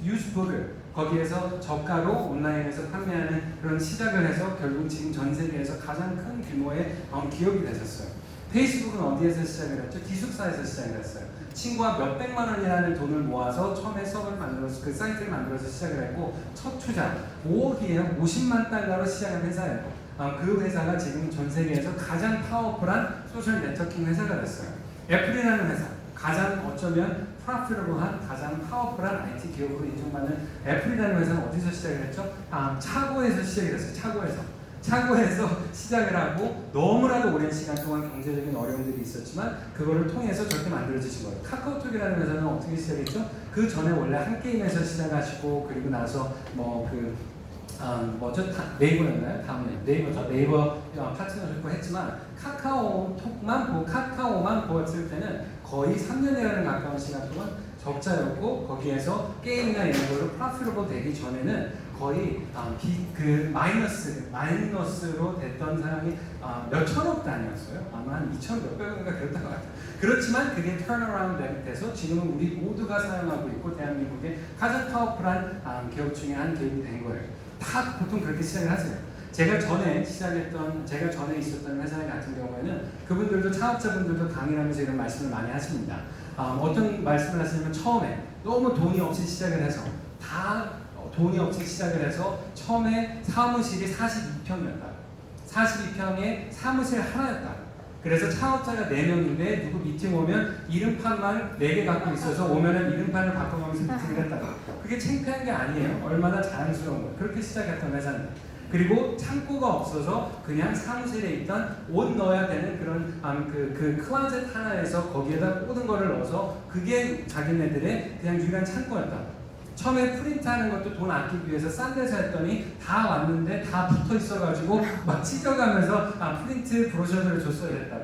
유스북을 거기에서 저가로 온라인에서 판매하는 그런 시작을 해서 결국 지금 전 세계에서 가장 큰 규모의 기업이 되셨어요. 페이스북은 어디에서 시작을 했죠? 기숙사에서 시작을 했어요. 친구와 몇백만 원이라는 돈을 모아서 처음에 서버를 만들어서 그 사이트를 만들어서 시작을 했고, 첫 투자 5억이에요. 50만 달러로 시작한 회사예요. 그 회사가 지금 전 세계에서 가장 파워풀한 소셜 네트워킹 회사가 됐어요. 애플이라는 회사, 가장 어쩌면 프로피터블한, 가장 파워풀한 IT 기업으로 인정받는 애플이라는 회사는 어디서 시작을 했죠? 차고에서 시작을 했어요. 차고에서 시작을 하고 너무나도 오랜 시간 동안 경제적인 어려움들이 있었지만 그거를 통해서 저렇게 만들어지신 거예요. 카카오톡이라는 회사는 어떻게 시작했죠? 그 전에 원래 한 게임에서 시작하시고 그리고 나서 네이버였나요? 다음에 네이버죠. 네이버 파트너십도 했지만 카카오만 보았을 때는 거의 3년이라는 가까운 시간 동안 적자였고 거기에서 게임이나 이런 걸로 프로피터블 되기 전에는 거의 마이너스로 됐던 사람이 몇 천억 단위였어요. 아마 한 2천 몇백억인가 그랬던 것 같아요. 그렇지만 그게 턴어라운드 돼서 지금은 우리 모두가 사용하고 있고 대한민국의 가장 파워풀한 기업 중에 한 기업이 된 거예요. 다 보통 그렇게 시작을 하세요. 제가 전에 있었던 회사 같은 경우에는 그분들도 창업자분들도 강의를 하면서 이런 말씀을 많이 하십니다. 어떤 말씀을 하시냐면 처음에 너무 돈이 없이 시작을 해서 처음에 사무실이 42평이었다. 42평에 사무실 하나였다. 그래서 창업자가 4명인데 누구 미팅 오면 이름판만 4개 갖고 있어서 오면은 이름판을 바꿔가면서 미팅을 했다가 그게 창피한 게 아니에요. 얼마나 자랑스러운 거예요. 그렇게 시작했던 회사입니다. 그리고 창고가 없어서 그냥 사무실에 있던 옷 넣어야 되는 그런 그 클로젯 하나에서 거기에다 모든 거를 넣어서 그게 자기네들의 그냥 유일한 창고였다. 처음에 프린트하는 것도 돈 아끼기 위해서 싼 데서 했더니 다 왔는데 다 붙어 있어가지고 막 찢어가면서 프린트 브로셔를 줬어야 됐다.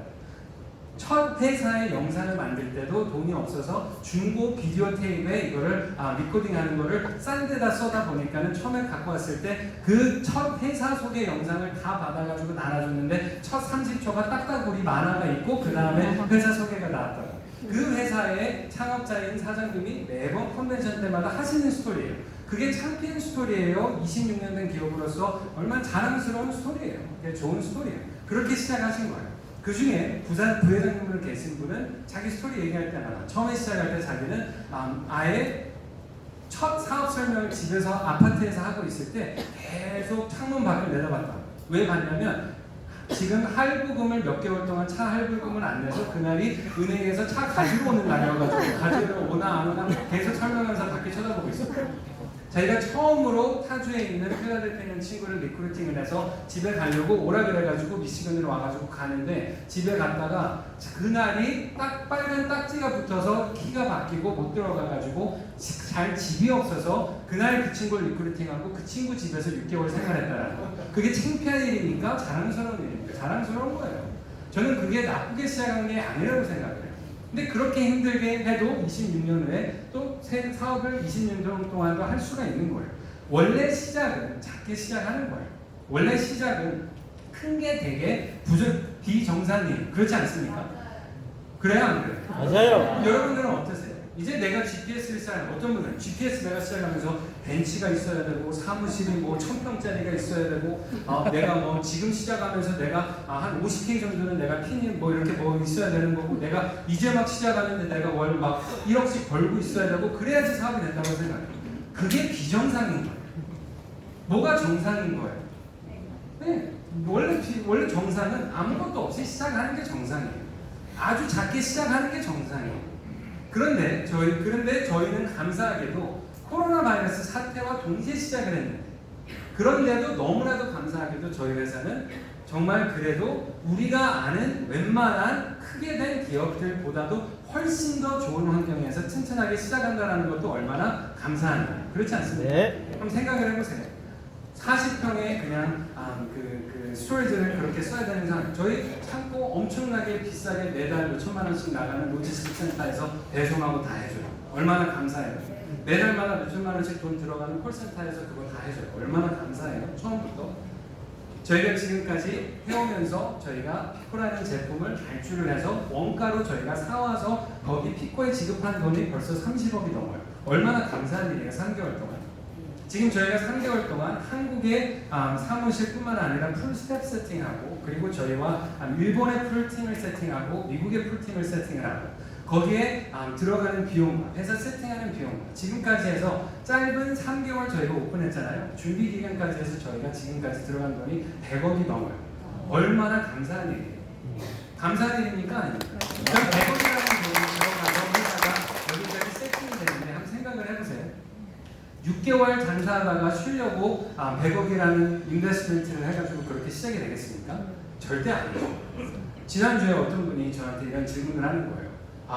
첫 회사의 영상을 만들 때도 돈이 없어서 중고 비디오 테이프에 이거를 리코딩하는 거를 싼 데다 쏟아 보니까는 처음에 갖고 왔을 때 그 첫 회사 소개 영상을 다 받아가지고 나눠줬는데 첫 30초가 딱딱우리 만화가 있고 그 다음에 회사 소개가 나왔다고. 그 회사의 창업자인 사장님이 매번 컨벤션 때마다 하시는 스토리예요. 그게 창피한 스토리예요. 26년 된 기업으로서 얼마나 자랑스러운 스토리예요. 그게 좋은 스토리예요. 그렇게 시작하신 거예요. 그 중에 부회장님으로 계신 분은 자기 스토리 얘기할 때마다 처음에 시작할 때 자기는 아예 첫 사업 설명을 집에서 아파트에서 하고 있을 때 계속 창문 밖을 내다봤다. 왜 봤냐면 지금 할부금을 몇 개월 동안 차 할부금을 안 내서 그날이 은행에서 차 가지러 오는 날이어가지고 가지러 오나 안 오나 계속 설명하면서 밖에 쳐다보고 있었어요. 자기가 처음으로 타주에 있는 필라델피아 있는 친구를 리크루팅을 해서 집에 가려고 오라 그래가지고 미시건으로 와가지고 가는데 집에 갔다가 그날이 딱 빨간 딱지가 붙어서 키가 바뀌고 못 들어가가지고 잘 집이 없어서 그날 그 친구를 리크루팅하고 그 친구 집에서 6개월 생활했다라는 거. 그게 창피한 일이니까 자랑스러운 일입니다. 자랑스러운 거예요. 저는 그게 나쁘게 시작한 게 아니라고 생각해요. 근데 그렇게 힘들게 해도 26년 후에 또 사업을 20년 동안도 할 수가 있는 거예요. 원래 시작은 작게 시작하는 거예요. 원래 시작은 큰 게 되게 비정상이에요. 그렇지 않습니까? 그래요, 안 그래요? 맞아요. 여러분들은 어떠세요? 이제 내가 GPS를 시작하는 어떤 분은 GPS 내가 시작하면서 벤치가 있어야 되고 사무실이 뭐 1000평짜리가 있어야 되고 내가 뭐 지금 시작하면서 내가 한 50K 정도는 내가 핀이 뭐 이렇게 뭐 있어야 되는 거고 내가 이제 막 시작하는데 내가 월 막 1억씩 벌고 있어야 되고 그래야지 사업이 된다고 생각해요. 그게 비정상인 거예요. 뭐가 정상인 거예요? 네, 원래 정상은 아무것도 없이 시작하는 게 정상이에요. 아주 작게 시작하는 게 정상이에요. 그런데 저희는 감사하게도 코로나 바이러스 사태와 동시에 시작을 했는데 그런데도 너무나도 감사하게도 저희 회사는 정말 그래도 우리가 아는 웬만한 크게 된 기업들보다도 훨씬 더 좋은 환경에서 튼튼하게 시작한다는 것도 얼마나 감사한가. 그렇지 않습니까? 네. 그럼 생각을 해보세요. 40평에 그냥 그 스토리지를 그렇게 써야 되는 상황. 저희 창고 엄청나게 비싸게 매달 몇천만 원씩 나가는 로지스틱 센터에서 배송하고 다 해줘요. 얼마나 감사해요. 매달마다 몇천만 원씩 돈 들어가는 콜센터에서 그거 다 해줘요. 얼마나 감사해요. 처음부터. 저희가 지금까지 해오면서 저희가 피코라는 제품을 발주를 해서 원가로 저희가 사와서 거기 피코에 지급한 돈이 벌써 30억이 넘어요. 얼마나 감사한 일이에요. 3개월 동안. 지금 저희가 3개월 동안 한국의 사무실뿐만 아니라 풀 스텝 세팅하고 그리고 저희와 일본의 풀팀을 세팅하고 미국의 풀팀을 세팅을 하고 거기에 들어가는 비용과 회사 세팅하는 비용과 지금까지 해서 짧은 3개월 저희가 오픈했잖아요. 준비 기간까지 해서 저희가 지금까지 들어간 돈이 100억이 넘어요. 얼마나 감사한 일이에요. 감사한 일입니까? 아닙니까? 100억이라는 6개월 장사하다가 쉬려고 100억이라는 인베스트먼트를 해가지고 그렇게 시작이 되겠습니까? 절대 아니죠. 지난주에 어떤 분이 저한테 이런 질문을 하는 거예요.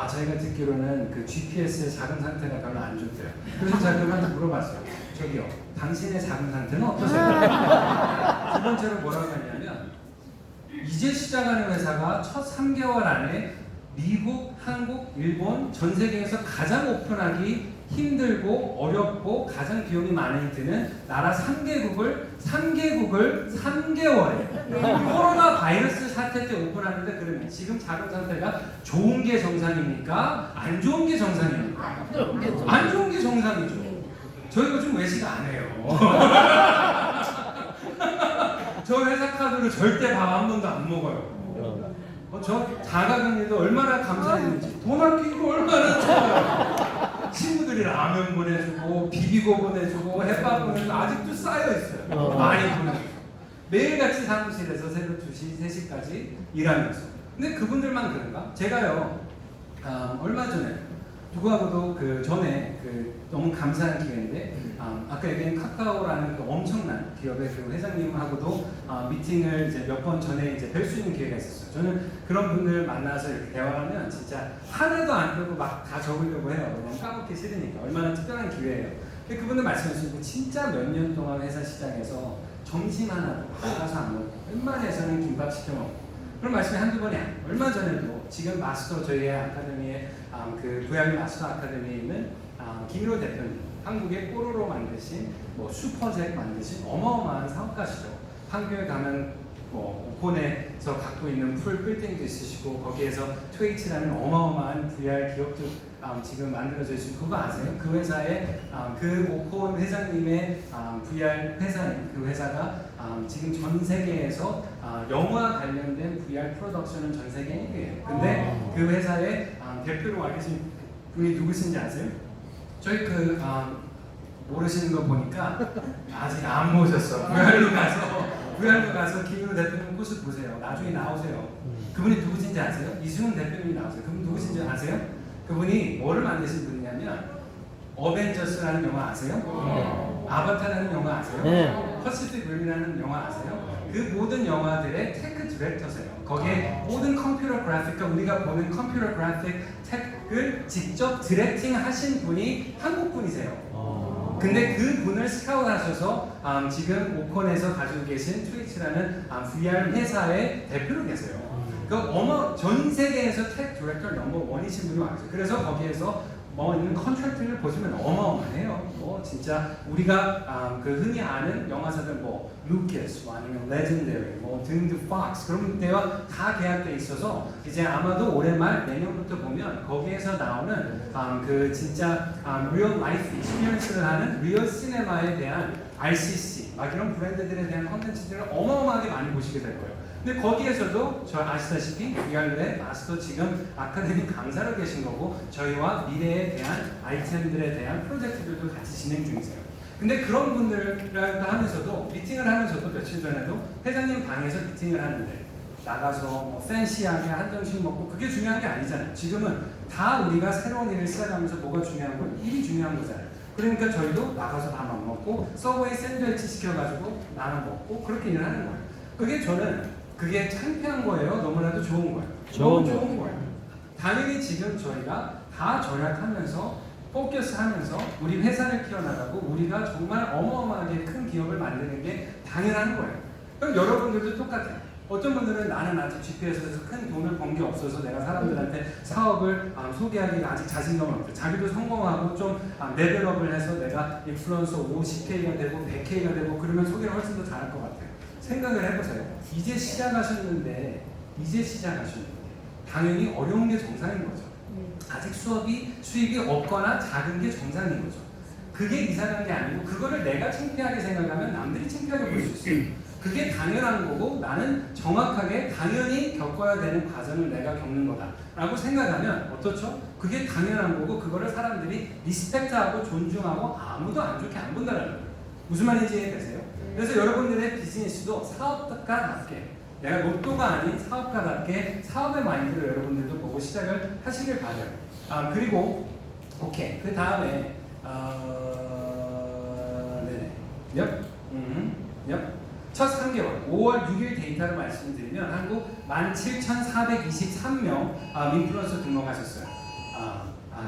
저희가 듣기로는 그 GPS의 자금 상태가 별로 안 좋대요. 그래서 제가 그분한테 물어봤어요. 저기요, 당신의 자금 상태는 어떠세요? 두 번째로 뭐라고 했냐면, 이제 시작하는 회사가 첫 3개월 안에 미국, 한국, 일본, 전 세계에서 가장 오픈하기 힘들고 어렵고 가장 비용이 많이 드는 나라 3개국을 3개월에 코로나 바이러스 사태 때 오픈하는데, 그러면 지금 자금 상태가 좋은 게 정상입니까? 안 좋은 게 정상입니까? 안 좋은 게 정상이죠. 저희 요즘 외식 안 해요. 저 회사 카드로 절대 밥 한 번도 안 먹어요. 저 자가격리도 얼마나 감사했는지, 돈 아끼고 얼마나 좋아요. 친구들이 라면 보내주고 비비고 보내주고 햇밥 보내주고 아직도 쌓여있어요. 많이 보내주고 매일같이 사무실에서 새벽 2시, 3시까지 일하면서. 근데 그분들만 그런가? 제가요 얼마 전에 누구하고도 그 전에 너무 감사한 기회인데, 아까 얘기한 카카오라는 그 엄청난 기업의 그 회장님하고도 미팅을 이제 몇 번 전에 이제 뵐 수 있는 기회가 있었어요. 저는 그런 분들 만나서 이렇게 대화하면 진짜 하나도 안 빼고 막 다 적으려고 해요. 그냥 까먹기 싫으니까. 얼마나 특별한 기회예요. 근데 그분들 말씀하시고 진짜 몇 년 동안 회사 시장에서 점심 하나도 나가서 안 먹고 웬만해서는 김밥 시켜 먹고 그런 말씀이 한두 번이 아니에요. 얼마 전에도 지금 마스터 저희의 아카데미에 그 VR 마스터 아카데미에 있는 김일호 대표님, 한국의 뽀로로 만드신 슈퍼잭 만드신 어마어마한 사업가시죠. 한국에 가면 오콘에서 갖고 있는 풀 빌딩도 있으시고 거기에서 트웨이치라는 어마어마한 VR 기업도 지금 만들어져 있으시고 그거 아세요? 그 회사에 그 오콘 회장님의 VR 회사인 그 회사가 지금 전 세계에서 영화 관련된 VR 프로덕션은 전 세계 1위예요. 근데 그 회사의 대표로 와 계신 분이 누구신지 아세요? 저희 모르시는 거 보니까 아직 안 모셨어. VR로 가서 김일호 대표님 모습 보세요. 나중에 나오세요. 그분이 누구신지 아세요? 이승훈 대표님이 나오세요. 그분 누구신지 아세요? 그분이 뭐를 만드신 분이냐면 어벤져스라는 영화 아세요? 아바타라는 영화 아세요? 네. 퍼시픽 림이라는 영화 아세요? 그 모든 영화들의 테크 디렉터세요. 거기에 모든 컴퓨터 그래픽과 우리가 보는 컴퓨터 그래픽 테크를 직접 디렉팅 하신 분이 한국 분이세요. 근데 그 분을 스카우트 하셔서 지금 오콘에서 가지고 계신 트위치라는 VR 회사의 대표로 계세요. 전 세계에서 텍 디렉터 넘버 1이신 분이 와요. 그래서 거기에서 있는 컨트랙트를 보시면 어마어마해요. 진짜 우리가 흔히 아는 영화사들 루키스, 아니면 레전더리, 등등 팍스 그런 데와 다 계약돼 있어서 이제 아마도 올해 말 내년부터 보면 거기에서 나오는 그 진짜 리얼 라이프 익스피리언스를 하는 리얼 시네마에 대한 RCC 막 이런 브랜드들에 대한 컨텐츠들을 어마어마하게 많이 보시게 될 거예요. 근데 거기에서도 저 아시다시피 VR의 마스터 지금 아카데미 강사로 계신 거고 저희와 미래에 대한 아이템들에 대한 프로젝트들도 같이 진행 중이세요. 근데 그런 분들과 하면서도 미팅을 하면서도 며칠 전에도 회장님 방에서 미팅을 하는데 나가서 팬시하게 한정식 먹고 그게 중요한 게 아니잖아요. 지금은 다 우리가 새로운 일을 시작하면서 뭐가 중요한 건 일이 중요한 거잖아요. 그러니까 저희도 나가서 밥 안 먹고 서브웨이 샌드위치 시켜가지고 나눠 먹고 그렇게 일을 하는 거예요. 그게 창피한 거예요? 너무나도 좋은 거예요? 너무 좋은 거예요. 당연히 지금 저희가 다 절약하면서 포커스하면서 우리 회사를 키워나가고 우리가 정말 어마어마하게 큰 기업을 만드는 게 당연한 거예요. 그럼 여러분들도 똑같아요. 어떤 분들은 나는 아직 GPS에서 큰 돈을 번 게 없어서 내가 사람들한테 사업을 소개하기가 아직 자신감이 없어요. 자기도 성공하고 좀 레벨업을 해서 내가 인플루언서 50K가 되고 100K가 되고 그러면 소개를 훨씬 더 잘할 것 같아요. 생각을 해보세요. 이제 시작하셨는데 당연히 어려운 게 정상인 거죠. 아직 수입이 없거나 작은 게 정상인 거죠. 그게 이상한 게 아니고 그거를 내가 창피하게 생각하면 남들이 창피하게 볼 수 있어요. 그게 당연한 거고 나는 정확하게 당연히 겪어야 되는 과정을 내가 겪는 거다 라고 생각하면 어떻죠? 그게 당연한 거고 그거를 사람들이 리스펙트하고 존중하고 아무도 안 좋게 안 본다는 거예요. 무슨 말인지 이해되세요? 그래서 여러분들의 비즈니스도 사업가답게 내가 로또가 아닌 사업가답게 사업의 마인드를 여러분들도 보고 시작을 하시길 바라요. 그리고 오케이 그 다음에 몇? 몇? 첫 3개월 5월 6일 데이터를 말씀드리면 한국 17,423명 인플루언서 등록하셨어요.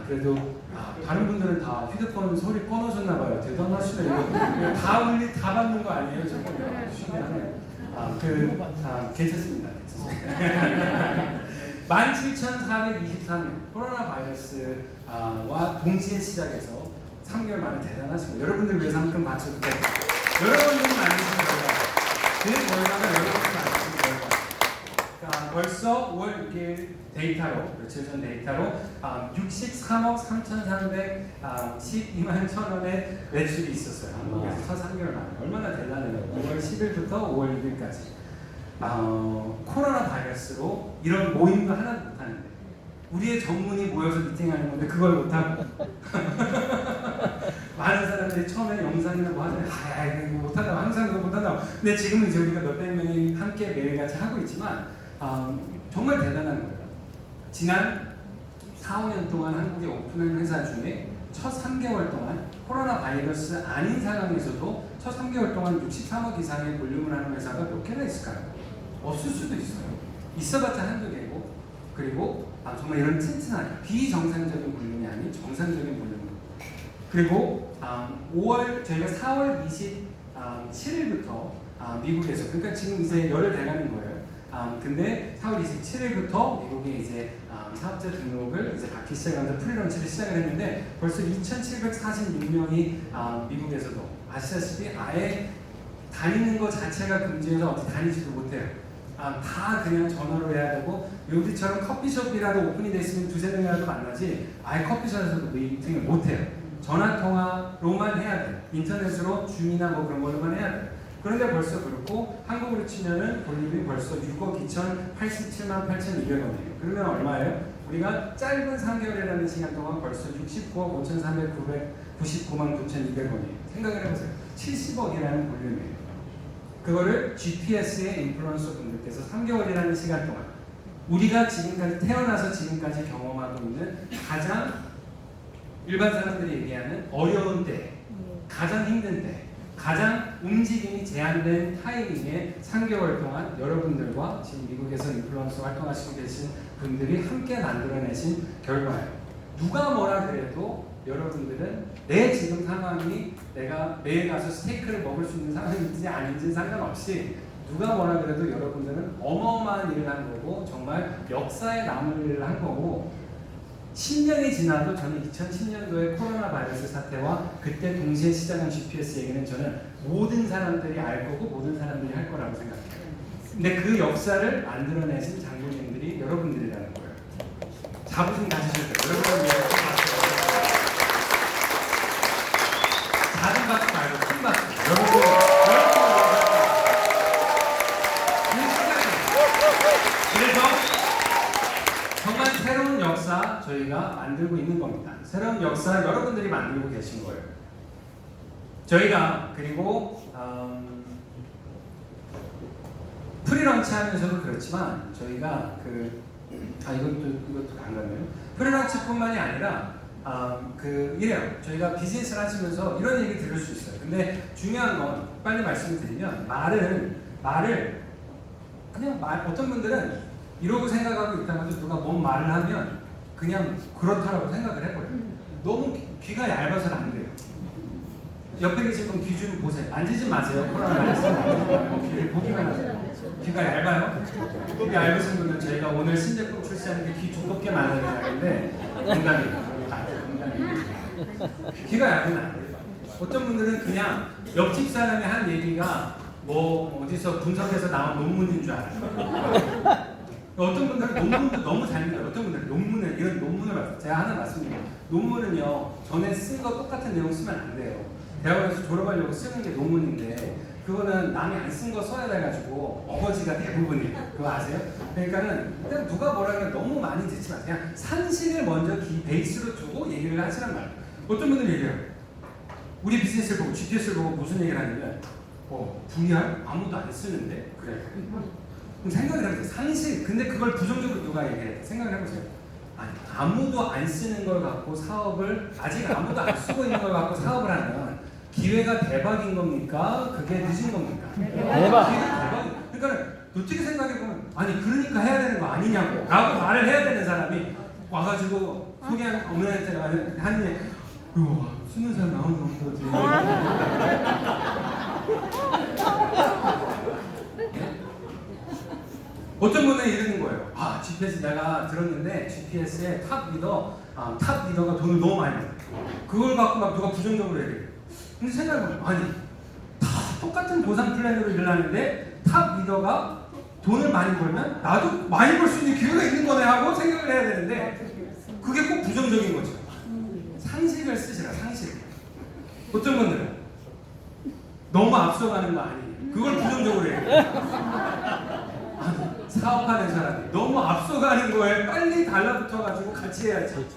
그래도 다른 분들은 다 휴대폰 소리 꺼놓으셨나 봐요. 대단하시네요. 다 받는 거 아니에요? 저거 신기하네요. 괜찮습니다. 17,423명 코로나 바이러스와 동시에 시작해서 3개월 만에 대단하시고 여러분들 위해서 한 번 맞춰도 돼요. 여러분들이 만드신 결과 그 결과가 여러분들이 만드신 결과 벌써 5월 6일 데이터로 며칠 전 데이터로 63억 3,312만 1,000원의 매출이 있었어요. 한국에서 첫 3개월 만에 얼마나 대단해요. 5월 10일부터 5월 6일까지 코로나 바이러스로 이런 모임도 하나도 못하는데 우리의 전문이 모여서 미팅하는 건데 그걸 못하고 많은 사람들이 처음에 영상이나 뭐 하잖아요. 이거 못한다고 항상 그거 못한다고. 근데 지금은 이제 우리가 몇백 명이 함께 매일같이 하고 있지만 정말 대단한 거예요. 지난 4, 5년 동안 한국에 오픈한 회사 중에 첫 3개월 동안 코로나 바이러스 아닌 상황에서도 첫 3개월 동안 63억 이상의 볼륨을 하는 회사가 몇 개나 있을까요? 없을 수도 있어요. 있어봤자 한두 개고 그리고 정말 이런 튼튼한 비정상적인 볼륨이 아닌 정상적인 볼륨. 그리고 저희가 4월 27일부터 미국에서 그러니까 지금 이제 열흘 돼가는 거예요. 근데 4월 27일부터 미국에 이제 사업자 등록을 이제 받기 시작하면서 프리런치를 시작을 했는데 벌써 2,746명이 미국에서도 아시다시피 아예 다니는 것 자체가 금지해서 어디 다니지도 못해요. 다 그냥 전화로 해야 되고 여기처럼 커피숍이라도 오픈이 돼 있으면 두세 명이라도 만나지 아예 커피숍에서도 미팅을 못해요. 전화통화로만 해야 돼. 인터넷으로 줌이나 뭐 그런 걸로만 해야 돼. 그런데 벌써 그렇고 한국으로 치면은 볼륨이 벌써 6억 2,087만 8,200원이에요. 그러면 얼마예요? 우리가 짧은 3개월이라는 시간 동안 벌써 69억 5,399만 9,200원이에요. 생각을 해보세요. 70억이라는 볼륨이에요. 그거를 GPS의 인플루언서 분들께서 3개월이라는 시간 동안 우리가 지금까지 태어나서 지금까지 경험하고 있는 가장 일반 사람들이 얘기하는 어려운 때, 가장 힘든 때, 가장 움직임이 제한된 타이밍에 3개월 동안 여러분들과 지금 미국에서 인플루언서 활동하시고 계신 분들이 함께 만들어내신 결과예요. 누가 뭐라 그래도 여러분들은 내 지금 상황이 내가 매일 가서 스테이크를 먹을 수 있는 상황인지 아닌지 상관없이 누가 뭐라 그래도 여러분들은 어마어마한 일을 한 거고 정말 역사에 남을 일을 한 거고 10년이 지나도 저는 2010년도에 코로나 바이러스 사태와 그때 동시에 시작한 GPS 얘기는 저는 모든 사람들이 알 거고 모든 사람들이 할 거라고 생각해요. 근데 그 역사를 만들어내신 장군님들이 여러분들이라는 거예요. 자부심 가지실 거예요. 여러분을 위해서 작은 박수 말고 큰 박수. 여러분 그래서 정말 새로운 역사 저희가 만들고 있는 겁니다. 새로운 역사 여러분들이 만들고 계신 거예요. 저희가 그리고 프리런치 하면서도 그렇지만 저희가 이것도 안 갔네요. 프리런치뿐만이 아니라 이래요. 저희가 비즈니스를 하시면서 이런 얘기 들을 수 있어요. 근데 중요한 건 빨리 말씀을 드리면 말을 그냥 어떤 분들은 이러고 생각하고 있다가도 누가 뭔 말을 하면 그냥 그렇다라고 생각을 해버려요. 너무 귀가 얇아서는 안 돼요. 옆에 계신 분 귀 좀 보세요. 만지지 마세요. 코로나 바이러스 귀를 보기만 하세요. 귀가 얇아요? 귀 얇으신 분은 저희가 오늘 신제품 출시하는 게 귀 두껍게 만들어야 되는데 농담이에요. 귀가 얇으면 안 돼요. 어떤 분들은 그냥 옆집 사람이 한 얘기가 뭐 어디서 분석해서 나온 논문인 줄 알아요. 어떤 분들은 논문도 너무 잘 믿어요. 어떤 분들은 이런 논문을 봤어요. 제가 하나 말씀드려요. 논문은요, 전에 쓴 거 똑같은 내용 쓰면 안 돼요. 대학원에서 졸업하려고 쓰는 게 논문인데, 그거는 남이 안 쓴 거 써야 돼가지고, 어거지가 대부분이에요. 그거 아세요? 그러니까는, 그냥 누가 뭐라 그래 너무 많이 듣지 마세요. 그냥 상식을 먼저 베이스로 두고 얘기를 하시란 말이에요. 어떤 분들은 얘기해요. 우리 비즈니스를 보고, GPS를 보고 무슨 얘기를 하냐면, VR? 아무도 안 쓰는데? 그래. 그럼 생각을 해보세요. 상식. 근데 그걸 부정적으로 누가 얘기해? 생각을 해보세요. 아니, 아무도 안 쓰는 걸 갖고 사업을, 아직 아무도 안 쓰고 있는 걸 갖고 사업을 하면 기회가 대박인 겁니까? 그게 늦은 겁니까? 대박. 기회가 대박. 그러니까 어떻게 생각해보면 아니 그러니까 해야 되는 거 아니냐고 라고 말을 해야 되는 사람이 와가지고 소개한 어머니한테 하는 얘기 우와 20살 나오는 것도 어떤 분은 이러는 거예요. 아 GPS 내가 들었는데 GPS에 탑 리더가 돈을 너무 많이 벌어. 그걸 갖고 막 누가 부정적으로 얘기해요. 근데 생각해보면 아니 다 똑같은 보상 플랜으로 일을 하는데 탑 리더가 돈을 많이 벌면 나도 많이 벌 수 있는 기회가 있는 거네 하고 생각을 해야 되는데 그게 꼭 부정적인 거죠. 상식을 쓰시라 상식. 어떤 분들은 너무 앞서가는 거 아니에요. 그걸 부정적으로 해요. 사업하는 사람이 너무 앞서가는 거에 빨리 달라붙어가지고 같이 해야지.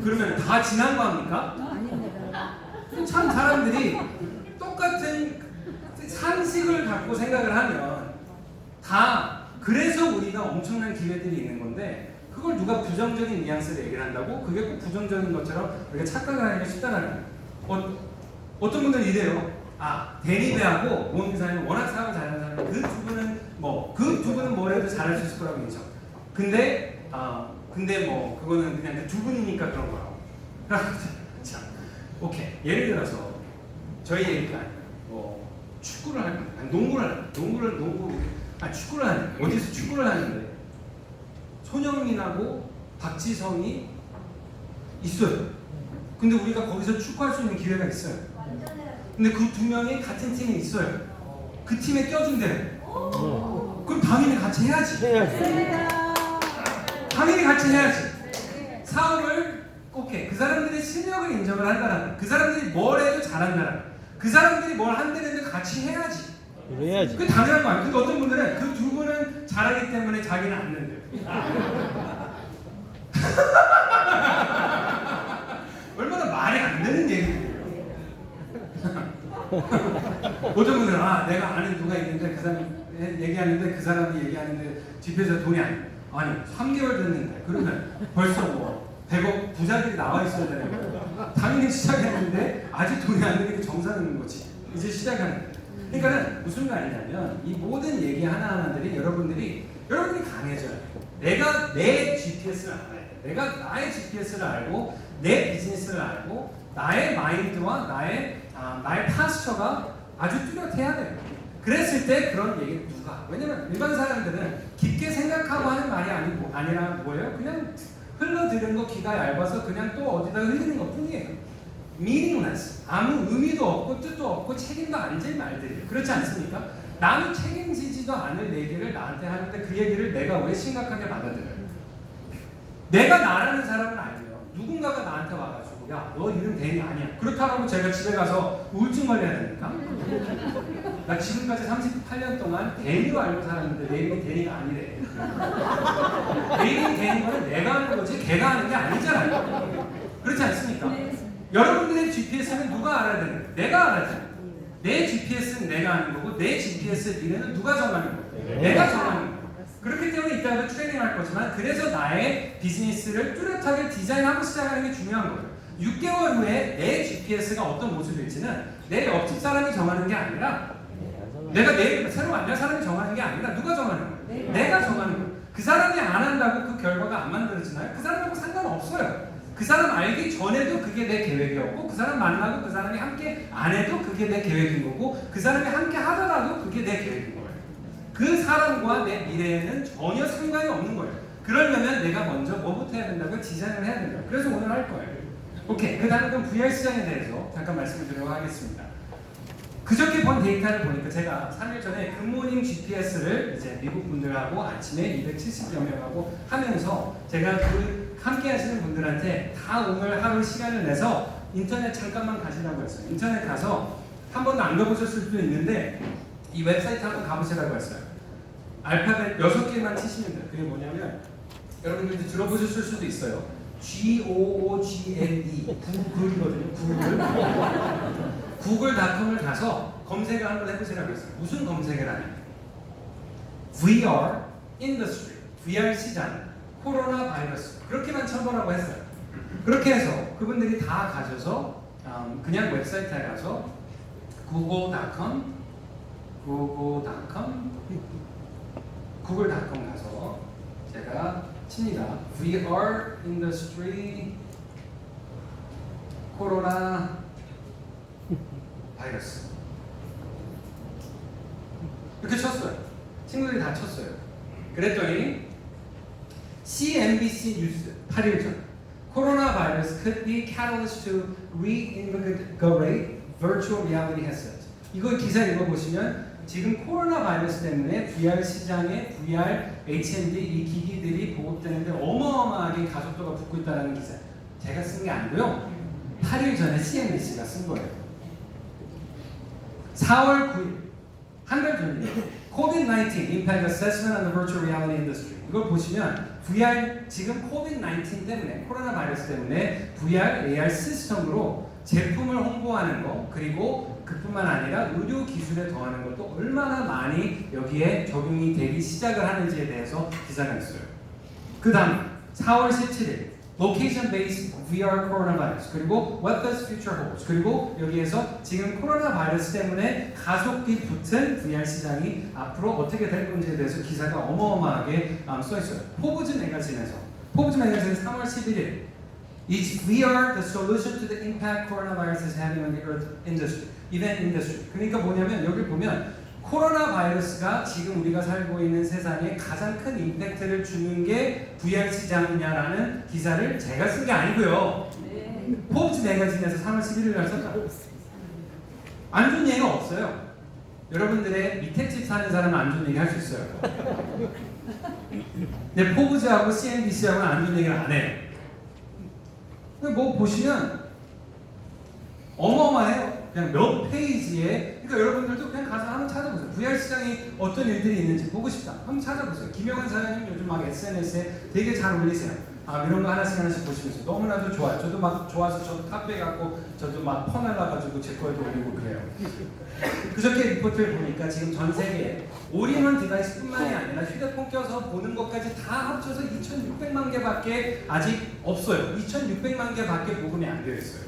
그러면 다 지난 거 합니까? 참 사람들이 똑같은 상식을 갖고 생각을 하면 다 그래서 우리가 엄청난 기회들이 있는 건데 그걸 누가 부정적인 뉘앙스를 얘기를 한다고 그게 꼭 부정적인 것처럼 우리가 착각을 하기가 쉽다는 거예요. 어떤 분들은 이래요. 아 대리배하고 모험기사는 워낙 사업을 잘하는 사람이 그 두 분은 뭘 해도 잘할 수 있을 거라고 인정. 근데 뭐 그거는 그냥 두 분이니까 그런 거라고. 자, 오케이. 예를 들어서 저희 얘기가 아니라 축구를 할 거야. 축구를 하는 어디서 축구를 하는데 손흥민하고 박지성이 있어요. 근데 우리가 거기서 축구할 수 있는 기회가 있어요. 근데 그 두 명이 같은 팀에 있어요. 그 팀에 껴준대요. 그럼 당연히 같이 해야지. 당연히 같이 해야지. 사업을 오케이. 그 사람들의 실력을 인정을 한다라는 그 사람들이 뭘 해도 잘한다라는 그 사람들이 뭘 한다는데 같이 해야지. 그래야지. 그게 당연한 거 아니에요. 근데 어떤 분들은 그 두 분은 잘하기 때문에 자기는 안 된대요. 얼마나 말이 안 되는 얘기예요. 어떤 분들은 내가 아는 누가 있는데 그 사람이 얘기하는데 그 사람이 얘기하는데 집에서 돈이 아니 3개월 됐는데 그러면 벌써 뭐 100억 부자들이 나와 있어야 되는 거예요. 당연히 시작했는데 아직 돈이 안 되니까 정사는 거지. 이제 시작하는 거예요. 그러니까는 무슨 말이냐면 이 모든 얘기 하나하나들이 여러분들이 강해져요. 내가 내 GPS를 알아야 돼. 내가 나의 GPS를 알고 내 비즈니스를 알고 나의 마인드와 나의 파스처가 아주 뚜렷해야 돼요. 그랬을 때 그런 얘기를 누가? 왜냐면 일반 사람들은 깊게 생각하고 하는 말이 아니라 뭐예요? 그냥 흘러들은 거 귀가 얇아서 그냥 또 어디다 흘리는 것 뿐이에요. meaningless. 아무 의미도 없고 뜻도 없고 책임도 안 질 말들이에요. 그렇지 않습니까? 나는 책임지지도 않을 얘기를 나한테 하는데 그 얘기를 내가 왜 심각하게 받아들여요? 내가 나라는 사람을 알면 누군가가 나한테 와가지고 야, 너 이름 대리 아니야. 그렇다고 제가 집에 가서 우울증 걸려야 됩니까? 나 지금까지 38년 동안 대리로 알고 살았는데 내 이름이 대리가 아니래. 내 이름이 대리인 거는 내가 하는 거지 걔가 하는 게 아니잖아요. 그렇지 않습니까? 여러분들의 GPS는 누가 알아야 되는 거예요? 내가 알아야 돼요. 내 GPS는 내가 하는 거고 내 GPS 미래는 누가 정하는 거예요? 내가 정하는 거예요. 그렇기 때문에 이따가 트레이닝 할 거지만 그래서 나의 비즈니스를 뚜렷하게 디자인하고 시작하는 게 중요한 거예요. 6개월 후에 내 GPS가 어떤 모습일지는 내 옆집 사람이 정하는 게 아니라 내가 내일 새로 만날 사람이 정하는 게 아니라 누가 정하는 거예요? 내가 정하는 거예요. 그 사람이 안 한다고 그 결과가 안 만들어지나요? 그 사람하고 상관없어요. 그 사람 알기 전에도 그게 내 계획이었고 그 사람 만나고 그 사람이 함께 안 해도 그게 내 계획인 거고 그 사람이 함께 하더라도 그게 내 계획인 거예요. 그 사람과 내 미래에는 전혀 상관이 없는 거예요. 그러려면 내가 먼저 뭐부터 해야 된다고 디자인을 해야 된다고. 그래서 오늘 할 거예요. 오케이. 그 다음은 VR 시장에 대해서 잠깐 말씀을 드리도록 하겠습니다. 그저께 본 데이터를 보니까 제가 3일 전에 굿모닝 GPS를 이제 미국 분들하고 아침에 270여 명하고 하면서 제가 그 함께 하시는 분들한테 다 오늘 하루 시간을 내서 인터넷 잠깐만 가시라고 했어요. 인터넷 가서 한 번도 안 가보셨을 수도 있는데 이 웹사이트 한번 가보시라고 했어요. 알파벳 6개만 치시면 돼요. 그게 뭐냐면 여러분들도 들어보셨을 수도 있어요. GOOGLE 구글이거든요. 구글.com을 가서 검색을 한번 해보시라고 했어요. 무슨 검색을 하냐? VR industry, VR 시장, 코로나 바이러스 그렇게만 쳐보라고 했어요. 그렇게 해서 그분들이 다 가셔서 그냥 웹사이트에 가서 google.com 가서 제가 칩니다. VR industry 코로나 바이러스 이렇게 쳤어요. 친구들이 다 쳤어요. 그랬더니 CNBC 뉴스 8일 전 코로나 바이러스 could be catalyst to reinvigorate virtual reality headsets. 이거 기사 읽어보시면 지금 코로나 바이러스 때문에 VR 시장에 VR, HMD 이 기기들이 보급되는데 어마어마하게 가속도가 붙고 있다는 기사. 제가 쓴 게 아니고요. 8일 전에 CNBC가 쓴 거예요. 4월 9일 한 달 전이에요. COVID-19 Impact Assessment on the Virtual Reality Industry. 이걸 보시면 VR 지금 COVID-19 때문에 코로나 바이러스 때문에 VR, AR 시스템으로 제품을 홍보하는 거 그리고 그뿐만 아니라 의료 기술에 더하는 것도 얼마나 많이 여기에 적용이 되기 시작을 하는지에 대해서 기사가 있어요. 그 다음 4월 17일 Location Based VR Coronavirus 그리고 What Does Future Hold 그리고 여기에서 지금 코로나 바이러스 때문에 가속기 붙은 VR 시장이 앞으로 어떻게 될 건지에 대해서 기사가 어마어마하게 써 있어요. 포브즈 매거진에서 3월 11일 Is VR the solution to the impact coronavirus is having on the earth industry, event industry? 그러니까 뭐냐면 여기 보면 코로나 바이러스가 지금 우리가 살고 있는 세상에 가장 큰 임팩트를 주는 게 VR 시장이냐라는 기사를 제가 쓴 게 아니고요. 네. 포브즈 매거진에서 3월 11일 날 썼죠. 안 좋은 얘기가 없어요. 여러분들의 밑에 집 사는 사람은 안 좋은 얘기 할 수 있어요. 근데 포브즈하고 CNBC하고는 안 좋은 얘기를 안 해요. 뭐 보시면 어마어마해요. 그냥 몇 페이지에 그러니까 여러분들도 그냥 가서 한번 찾아보세요. VR 시장이 어떤 일들이 있는지 보고 싶다. 한번 찾아보세요. 김영환 사장님 요즘 막 SNS에 되게 잘 올리세요. 이런 거 하나씩 보시면서 너무나도 좋아요. 저도 막 좋아서 저도 카페 갖고 저도 막 퍼날라가지고 제 거에도 올리고 그래요. 그저께 리포트를 보니까 지금 전 세계에 올인원 디바이스뿐만이 아니라 휴대폰 껴서 보는 것까지 다 합쳐서 2,600만 개밖에 아직 없어요. 2,600만 개밖에 보급이 안 되어 있어요.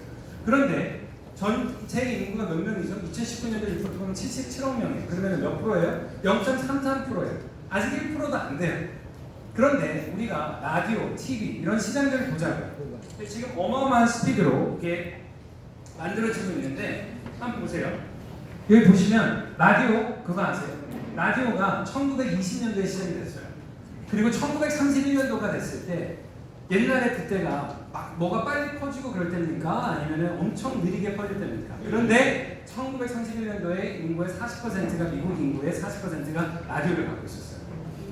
그런데 전 세계 인구가 몇 명이죠? 2019년도 리포트 보면 77억 명이에요. 그러면 몇 프로예요? 0.33%예요. 아직 1%도 안 돼요. 그런데 우리가 라디오, TV 이런 시장들을 보자고요. 지금 어마어마한 스피드로 이게 만들어지고 있는데 한번 보세요. 여기 보시면 라디오 그거 아세요? 라디오가 1920년도에 시작이 됐어요. 그리고 1931년도가 됐을 때 옛날에 그때가 막 뭐가 빨리 퍼지고 그럴 때입니까? 아니면 엄청 느리게 퍼질 때입니까? 그런데 1931년도에 인구의 40%가 미국 인구의 40%가 라디오를 갖고 있었어요.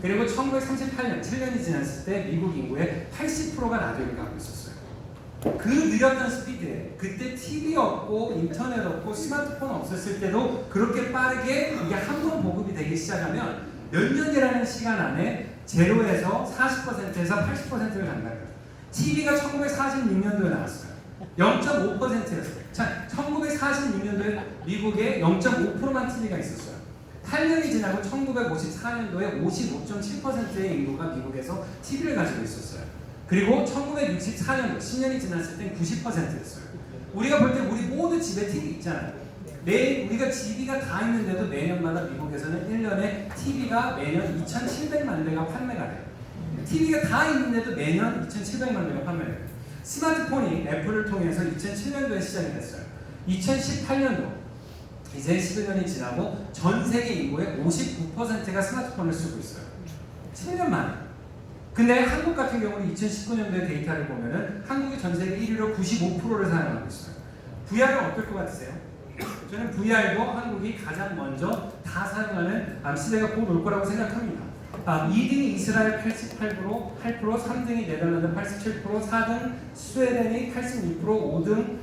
그리고 1938년, 7년이 지났을 때 미국 인구의 80%가 라디오를 갖고 있었어요. 그 느렸던 스피드에 그때 TV 없고 인터넷 없고 스마트폰 없었을 때도 그렇게 빠르게 이게 한 번 보급이 되기 시작하면 몇 년이라는 시간 안에 제로에서 40%에서 80%를 간다는 거예요. TV가 1946년도에 나왔어요. 0.5%였어요. 자, 1946년도에 미국에 0.5%만 TV가 있었어요. 8년이 지나고 1954년도에 55.7%의 인구가 미국에서 TV를 가지고 있었어요. 그리고 1964년도 10년이 지났을 땐 90%였어요. 우리가 볼 때 우리 모두 집에 TV 있잖아요. 우리가 TV가 다 있는데도 매년마다 미국에서는 1년에 TV가 매년 2,700만 대가 판매가 돼요. TV가 다 있는데도 매년 2,700만 대가 판매가 돼요. 스마트폰이 애플을 통해서 2007년도에 시작이 됐어요. 2018년도 이제 11년이 지나고 전 세계 인구의 59%가 스마트폰을 쓰고 있어요. 7년 만에. 근데 한국 같은 경우는 2019년도에 데이터를 보면은 한국이 전 세계 1위로 95%를 사용하고 있어요. VR은 어떨 것 같으세요? 저는 VR도 한국이 가장 먼저 다 사용하는 시대가 곧 올 거라고 생각합니다. 2등이 이스라엘 88%, 3등이 네덜란드 87%, 4등 스웨덴이 86%, 5등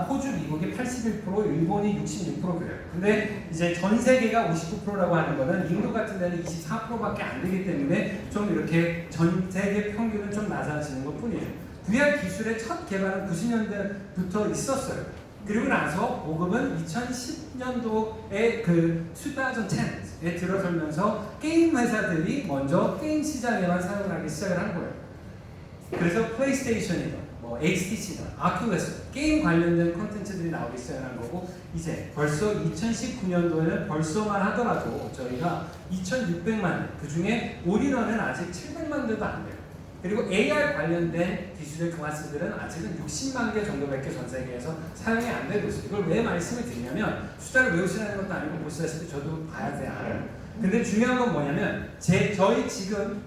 호주, 미국이 81%, 일본이 66% 그래요. 근데 이제 전 세계가 59%라고 하는 거는 인도 같은 데는 24%밖에 안 되기 때문에 좀 이렇게 전 세계 평균은 좀 낮아지는 것 뿐이에요. VR 기술의 첫 개발은 90년대부터 있었어요. 그리고 나서 보급은 2010년도에 그 2010에 들어서면서 게임 회사들이 먼저 게임 시장에만 사용을 하기 시작을 한 거예요. 그래서 플레이스테이션이든 HTC나 아큘러스 게임 관련된 콘텐츠들이 나오기 시작한 거고 이제 벌써 2019년도에는 벌써만 하더라도 저희가 2,600만 그 중에 올인원은 아직 700만 대도 안 돼요. 그리고 AR 관련된 기술의 클래스들은 아직은 60만 개 정도밖에 전 세계에서 사용이 안 되고 있어요. 이걸 왜 말씀을 드리냐면 숫자를 외우시라는 것도 아니고 보시다시피 저도 봐야 돼 알아요. 근데 중요한 건 뭐냐면 저희 지금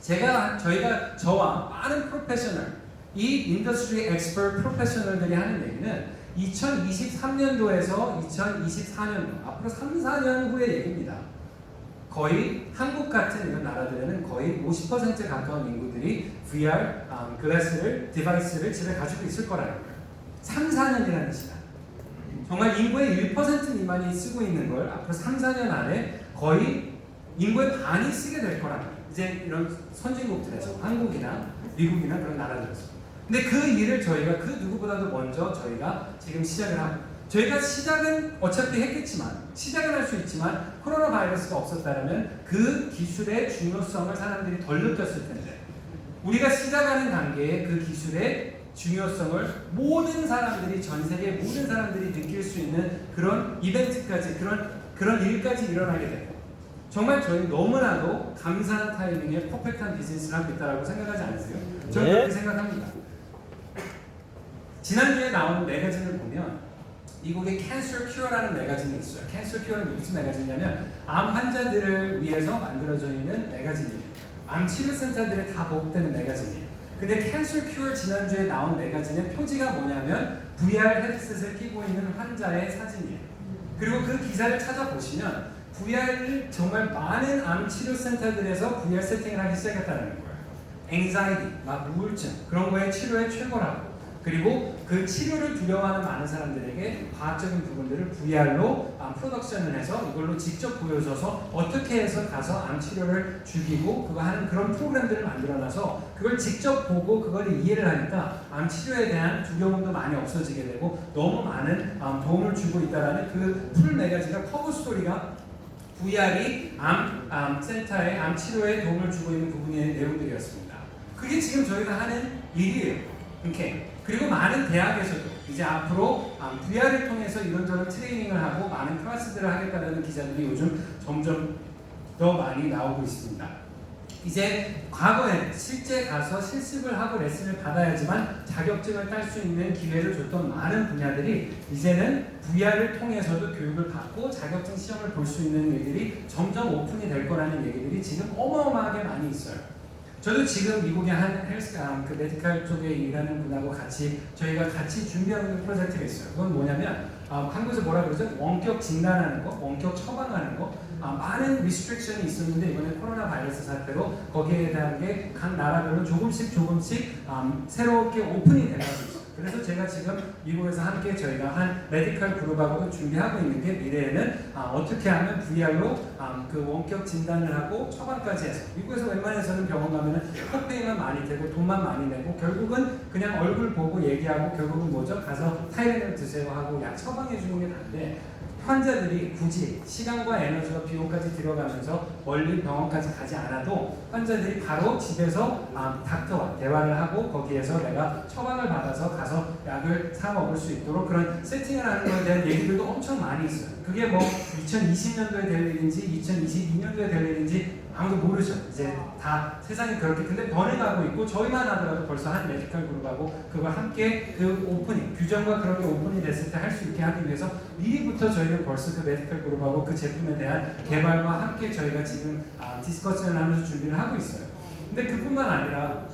저희가 저와 많은 프로페셔널 이 인더스트리 엑스퍼트 프로페셔널들이 하는 얘기는 2023년도에서 2024년도 앞으로 3, 4년 후의 얘기입니다. 거의 한국 같은 이런 나라들에는 거의 50% 가까운 인구들이 VR 글래스를 디바이스를 집에 가지고 있을 거라는 거예요. 3, 4년이라는 시간. 정말 인구의 1% 미만이 쓰고 있는 걸 앞으로 3, 4년 안에 거의 인구의 반이 쓰게 될 거라는 거예요. 이제 이런 선진국들에서 한국이나 미국이나 그런 나라들에서. 근데 그 일을 저희가 그 누구보다도 먼저 저희가 지금 시작을 하고 저희가 시작은 어차피 했겠지만 시작은 할 수 있지만 코로나 바이러스가 없었다면 그 기술의 중요성을 사람들이 덜 느꼈을 텐데 우리가 시작하는 단계에 그 기술의 중요성을 모든 사람들이 전 세계 모든 사람들이 느낄 수 있는 그런 이벤트까지 그런 일까지 일어나게 되고 정말 저희 너무나도 감사한 타이밍에 퍼펙트한 비즈니스를 하고 있다고 생각하지 않으세요? 저는 그렇게 생각합니다. 지난주에 나온 매거진을 보면 미국의 Cancer Cure라는 매거진이 있어요. Cancer Cure는 무슨 매거진이냐면 암 환자들을 위해서 만들어져 있는 매거진이에요. 암 치료센터들에 다 보급되는 매거진이에요. 근데 Cancer Cure 지난주에 나온 매거진의 표지가 뭐냐면 VR 헤드셋을 끼고 있는 환자의 사진이에요. 그리고 그 기사를 찾아보시면 VR을 정말 많은 암 치료센터들에서 VR 세팅을 하기 시작했다는 거예요. anxiety, 막 우울증 그런 거에 치료의 최고라고. 그리고 그 치료를 두려워하는 많은 사람들에게 과학적인 부분들을 VR로 프로덕션을 해서 이걸로 직접 보여줘서 어떻게 해서 가서 암 치료를 죽이고 그거 하는 그런 프로그램들을 만들어놔서 그걸 직접 보고 그걸 이해를 하니까 암 치료에 대한 두려움도 많이 없어지게 되고 너무 많은 도움을 주고 있다라는 그 풀 매거진과 커버 스토리가 VR이 암 센터에 암 치료에 도움을 주고 있는 부분의 내용들이었습니다. 그게 지금 저희가 하는 일이에요. 이렇게. 그리고 많은 대학에서도 이제 앞으로 VR을 통해서 이런저런 트레이닝을 하고 많은 클래스들을 하겠다는 기자들이 요즘 점점 더 많이 나오고 있습니다. 이제 과거에 실제 가서 실습을 하고 레슨을 받아야지만 자격증을 딸 수 있는 기회를 줬던 많은 분야들이 이제는 VR을 통해서도 교육을 받고 자격증 시험을 볼 수 있는 일들이 점점 오픈이 될 거라는 얘기들이 지금 어마어마하게 많이 있어요. 저도 지금 미국의 한 헬스가 그 메디컬 쪽에 일하는 분하고 저희가 같이 준비하고 있는 프로젝트가 있어요. 그건 뭐냐면 한국에서 뭐라 그러죠? 원격 진단하는 거, 원격 처방하는 거. 많은 리스트릭션이 있었는데 이번에 코로나 바이러스 사태로 거기에 대한 게 각 나라별로 조금씩 새롭게 오픈이 돼가고 있어요. 그래서 제가 지금 미국에서 함께 저희가 한 메디컬 그룹하고 준비하고 있는 게 미래에는 어떻게 하면 VR로 그 원격 진단을 하고 처방까지 해서 미국에서 웬만해서는 병원 가면은 코페이만 많이 되고 돈만 많이 내고 결국은 그냥 얼굴 보고 얘기하고 결국은 뭐죠? 가서 타이레놀 드세요 하고 약 처방해 주는 게 다인데 환자들이 굳이 시간과 에너지와 비용까지 들어가면서 멀리 병원까지 가지 않아도 환자들이 바로 집에서 닥터와 대화를 하고 거기에서 내가 처방을 받아서 가서 약을 사 먹을 수 있도록 그런 세팅을 하는 것에 대한 얘기들도 엄청 많이 있어요. 그게 뭐 2020년도에 될 일인지 2022년도에 될 일인지 아무도 모르죠. 이제 다 세상이 그렇게 근데 변해가고 있고 저희만 하더라도 벌써 한 메디컬 그룹하고 그걸 함께 그 오프닝 규정과 그런 게 오픈이 됐을 때 할 수 있게 하기 위해서 미리부터 저희는 벌써 그 메디컬 그룹하고 그 제품에 대한 개발과 함께 저희가 지금 디스커션을 하면서 준비를 하고 있어요. 근데 그뿐만 아니라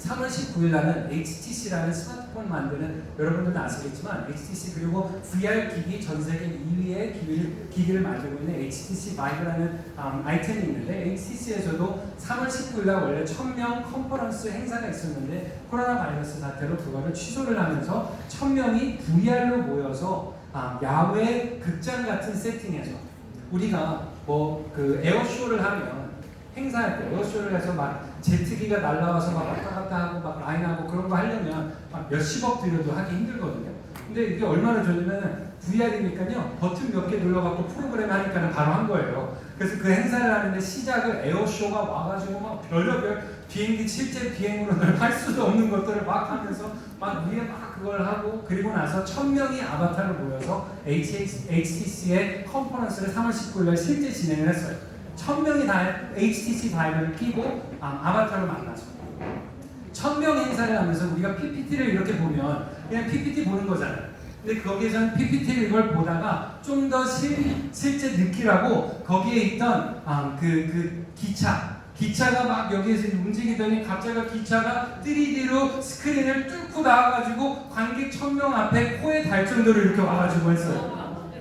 3월 19일 날은 HTC라는 스마트폰 만드는 여러분들도 아시겠지만 HTC 그리고 VR 기기 전 세계 2위의 기기를 만들고 있는 HTC Vive라는 아이템이 있는데 HTC에서도 3월 19일 날 원래 1000명 컨퍼런스 행사가 있었는데 코로나 바이러스 사태로 그거를 취소를 하면서 1000명이 VR로 모여서 야외 극장 같은 세팅에서 우리가 뭐 그 에어쇼를 하면 행사할 때 에어쇼를 해서 막 제트기가 날라와서 막 왔다 갔다 하고 막 라인하고 그런 거 하려면 막 몇십억 들여도 하기 힘들거든요. 근데 이게 얼마나 좋냐면 VR이니까요 버튼 몇 개 눌러갖고 프로그램 하니까 바로 한 거예요. 그래서 그 행사를 하는데 시작을 에어쇼가 와가지고 막 별의별 비행기 실제 비행으로는 할 수도 없는 것들을 막 하면서 막 위에 막 그걸 하고 그리고 나서 1000명이 아바타로 모여서 HTC의 컨퍼런스를 3월 19일 실제 진행을 했어요. 1000명이 다 HTC 바이브를 끼고 아바타로 만나서 1000명 행사를 하면서 우리가 PPT를 이렇게 보면 그냥 PPT 보는 거잖아요. 근데 거기에서는 PPT 이걸 보다가 좀 더 실제 느끼라고 거기에 있던 기차가 막 여기에서 움직이더니 갑자기 기차가 3D로 스크린을 뚫고 나와가지고 관객 1000명 앞에 코에 달 정도로 이렇게 와가지고 했어요.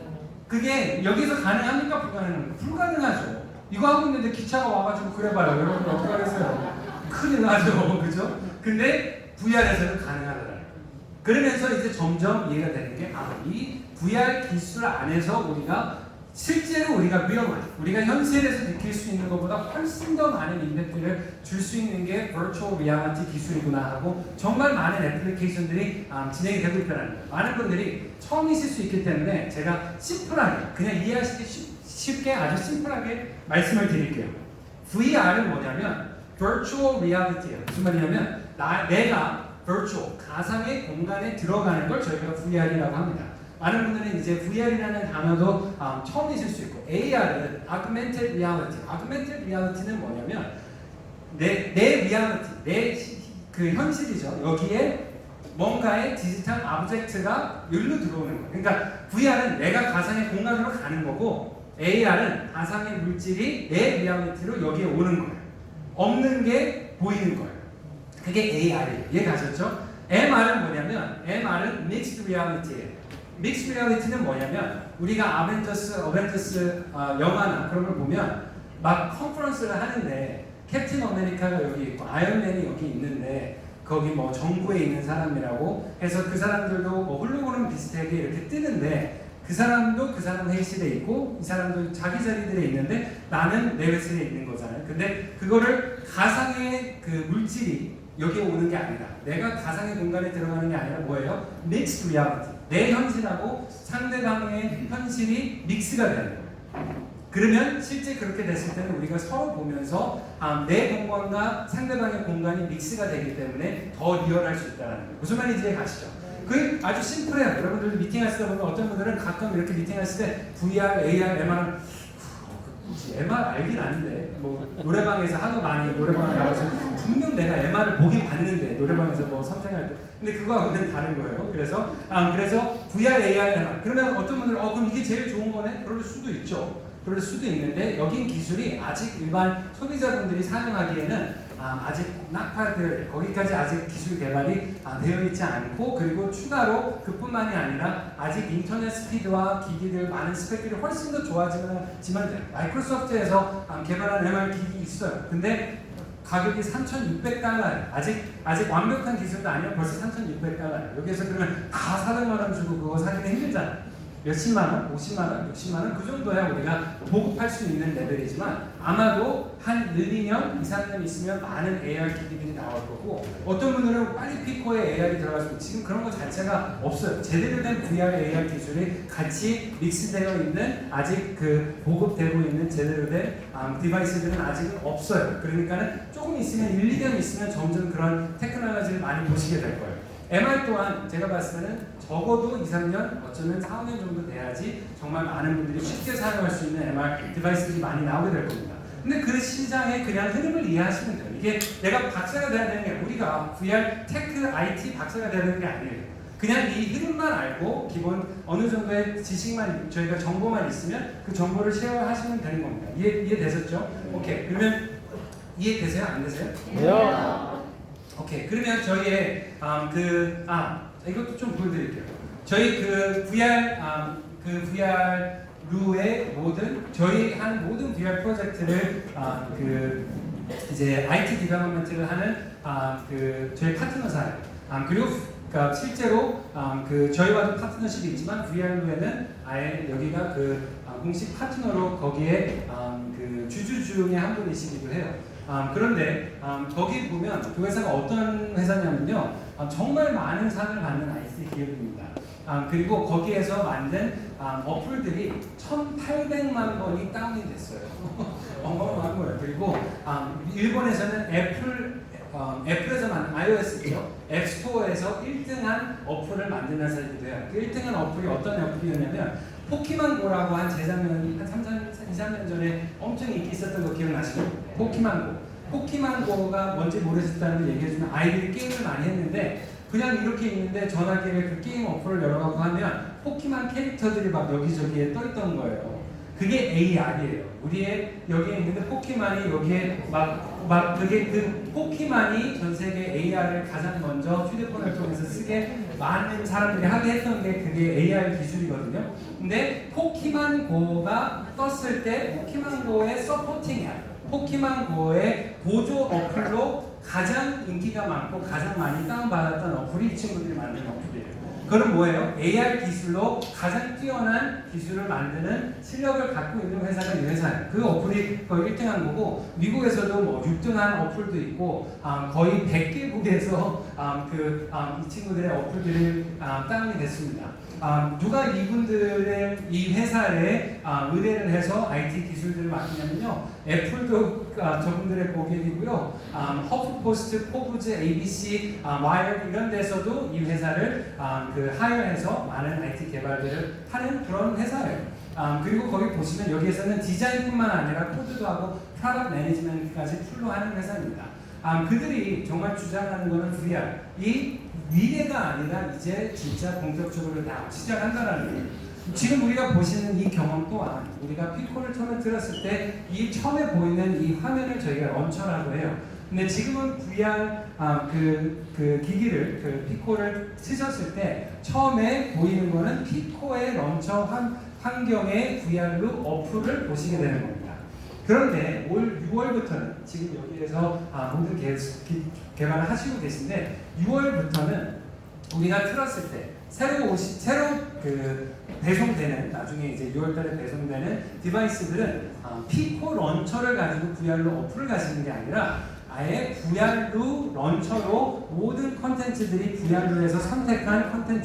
그게 여기서 가능합니까? 불가능합니까? 불가능하죠. 이거 하고 있는데 기차가 와가지고 그래봐요. 여러분 어떻게 하겠어요? 큰일 나죠. 그죠? 근데 VR에서는 가능하더라고요. 그러면서 이제 점점 이해가 되는 게 이 VR 기술 안에서 우리가 실제로 우리가 우리가 현실에서 느낄 수 있는 것보다 훨씬 더 많은 임팩트를 줄 수 있는 게 Virtual Reality 기술이구나 하고 정말 많은 애플리케이션들이 진행이 되고 있다는 거예요. 많은 분들이 처음이실 수 있기 때문에 제가 심플하게 그냥 이해하시기 쉽게 아주 심플하게 말씀을 드릴게요. VR은 뭐냐면 Virtual Reality예요. 무슨 말이냐면 내가 virtual, 가상의 공간에 들어가는 걸 저희가 VR이라고 합니다. 많은 분들은 이제 VR이라는 단어도 처음 있을 수 있고 AR은 Augmented Reality. Augmented Reality는 뭐냐면 내 reality, 내 그 현실이죠. 여기에 뭔가의 디지털 오브젝트가 여기로 들어오는 거예요. 그러니까 VR은 내가 가상의 공간으로 가는 거고 AR은 가상의 물질이 내 리얼리티로 여기에 오는 거예요. 없는 게 보이는 거예요. 그게 AR이에요. 이해 가셨죠? MR은 뭐냐면 MR은 Mixed Reality예요. Mixed Reality는 뭐냐면 우리가 어벤져스 영화나 그런 걸 보면 막 컨퍼런스를 하는데 캡틴 아메리카가 여기 있고 아이언맨이 여기 있는데 거기 뭐 정부에 있는 사람이라고 해서 그 사람들도 뭐 홀로그램 비슷하게 이렇게 뜨는데 그 사람도 그 사람 회의실에 있고 이 사람도 자기 자리들에 있는데 나는 내 회의실에 있는 거잖아요. 근데 그거를 가상의 그 물질이 여기에 오는 게 아니라 내가 가상의 공간에 들어가는 게 아니라 뭐예요? Mixed Reality. 내 현실하고 상대방의 현실이 믹스가 되는 거예요. 그러면 실제 그렇게 됐을 때는 우리가 서로 보면서 내 공간과 상대방의 공간이 믹스가 되기 때문에 더 리얼할 수 있다는 거예요. 무슨 말인지 이해 가시죠? 그게 아주 심플해요. 여러분들도 미팅하실 때 보면 어떤 분들은 가끔 이렇게 미팅하실 때 VR, AR, MR은 MR 알긴 아는데 뭐 노래방에서 하도 많이 노래방에 나가서 분명 내가 MR을 보긴 봤는데 노래방에서 뭐 선택할 때 근데 그거하고는 다른 거예요. 그래서 VR, AR, MR 그러면 어떤 분들은 그럼 이게 제일 좋은 거네? 그럴 수도 있죠. 그럴 수도 있는데 여긴 기술이 아직 일반 소비자분들이 사용하기에는 아직 낙파들 거기까지 아직 기술 개발이 되어 있지 않고 그리고 추가로 그뿐만이 아니라 아직 인터넷 스피드와 기기들 많은 스펙들이 훨씬 더 좋아지지만 마이크로소프트에서 개발한 MR 기기 있어요. 근데 가격이 $3,600. 아직 완벽한 기술도 아니라 벌써 $3,600. 여기에서 그러면 다 400만 원 주고 그거 사기는 힘들잖아. 몇십만 원, 50만 원, 60만 원 그 정도야 우리가 보급할 수 있는 레벨이지만 아마도 한 1, 2년, 2, 3년 있으면 많은 AR 기기들이 나올 거고 어떤 분들은 빨리 피코에 AR이 들어가서 지금 그런 거 자체가 없어요. 제대로 된 VR, AR 기술이 같이 믹스되어 있는 아직 그 보급되고 있는 제대로 된 디바이스들은 아직은 없어요. 그러니까는 조금 있으면 1, 2년 있으면 점점 그런 테크놀로지를 많이 보시게 될 거예요. MR 또한 제가 봤을 때는 적어도 2, 3년, 어쩌면 4, 5년 정도 돼야지 정말 많은 분들이 쉽게 사용할 수 있는 MR 디바이스들이 많이 나오게 될 겁니다. 근데 그 시장의 그냥 흐름을 이해하시면 돼요. 이게 내가 박사가 돼야 되는 게 우리가 VR, 테크, IT 박사가 돼야 되는 게 아니에요. 그냥 이 흐름만 알고 기본 어느 정도의 지식만 저희가 정보만 있으면 그 정보를 쉐어하시면 되는 겁니다. 이해되셨죠? 오케이. 그러면 이해되세요? 안 되세요? 네. 오케이. 그러면 저희의 이것도 좀 보여드릴게요. 저희 그 VR 루의 저희 한 모든 VR 프로젝트를 이제 IT 디벨롭먼트를 하는 저희 파트너사예요. 그리고 그러니까 실제로 저희와도 파트너십이 있지만 VR 루에는 아예 여기가 공식 파트너로 거기에 주주 중에 한 분이시기도 해요. 그런데 거기 보면 그 회사가 어떤 회사냐면요 정말 많은 상을 받는 IT 기업입니다. 그리고 거기에서 만든 어플들이 1,800만 번이 다운이 됐어요. 어마어마한 거예요. 그리고 일본에서는 애플에서 만든 iOS죠. 앱스토어에서 1등한 어플을 만든 회사이기도 해요. 그 1등한 어플이 어떤 어플이었냐면 포키만고라고 한 재작년 한 2, 3년 전에 엄청 인기 있었던 거 기억나시죠? 포키만고가 뭔지 모르셨다는 걸 얘기해주면 아이들이 게임을 많이 했는데 그냥 이렇게 있는데 전화기에 그 게임 어플을 열어가고 하면 포키만 캐릭터들이 막 여기저기에 떠있던 거예요. 그게 AR이에요. 우리의 여기에 있는데 포키만이 여기에 그게 그 포키만이 전 세계 AR을 가장 먼저 휴대폰을 통해서 쓰게 많은 사람들이 하게 했던 게 그게 AR 기술이거든요. 근데 포키만고가 떴을 때 포키만고의 서포팅이야. 포키만고의 보조 어플로 가장 인기가 많고 가장 많이 다운받았던 어플이 이 친구들이 만든 어플이에요. 그럼 뭐예요? AR 기술로 가장 뛰어난 기술을 만드는 실력을 갖고 있는 회사가 이 회사예요. 그 어플이 거의 1등한 거고 미국에서도 뭐 6등한 어플도 있고 거의 100개국에서 이 친구들의 어플들이 다운이 됐습니다. 누가 이분들의 이 회사에 의뢰를 해서 IT 기술들을 맡기냐면요. 애플도 저분들의 고객이고요. 허프포스트, 포브즈, ABC, 와이어 이런 데서도 이 회사를 하여해서 많은 IT 개발들을 하는 그런 회사예요. 그리고 거기 보시면 여기에서는 디자인뿐만 아니라 코드도 하고 프로덕트 매니지먼트까지 풀로 하는 회사입니다. 그들이 정말 주장하는 것은 VR. 이 미래가 아니라 이제 진짜 본격적으로 다 시작한다는 거예요. 지금 우리가 보시는 이 경험 또한 우리가 피코를 처음에 들었을 때 이 처음에 보이는 이 화면을 저희가 런처라고 해요. 근데 지금은 VR 그 기기를 그 피코를 쓰셨을 때 처음에 보이는 거는 피코의 런처 환경의 VR로 어플을 보시게 되는 겁니다. 그런데 올 6월부터는 지금 여기에서 모든 개발을 하시고 계신데 6월부터는 우리가 틀었을 때 새로 배송되는 나중에 이제 6월달에 배송되는 디바이스들은 피코 런처를 가지고 VR로 어플을 가시는 게 아니라 아예 VR로 런처로 모든 컨텐츠들이 VR로 해서 선택한 컨텐츠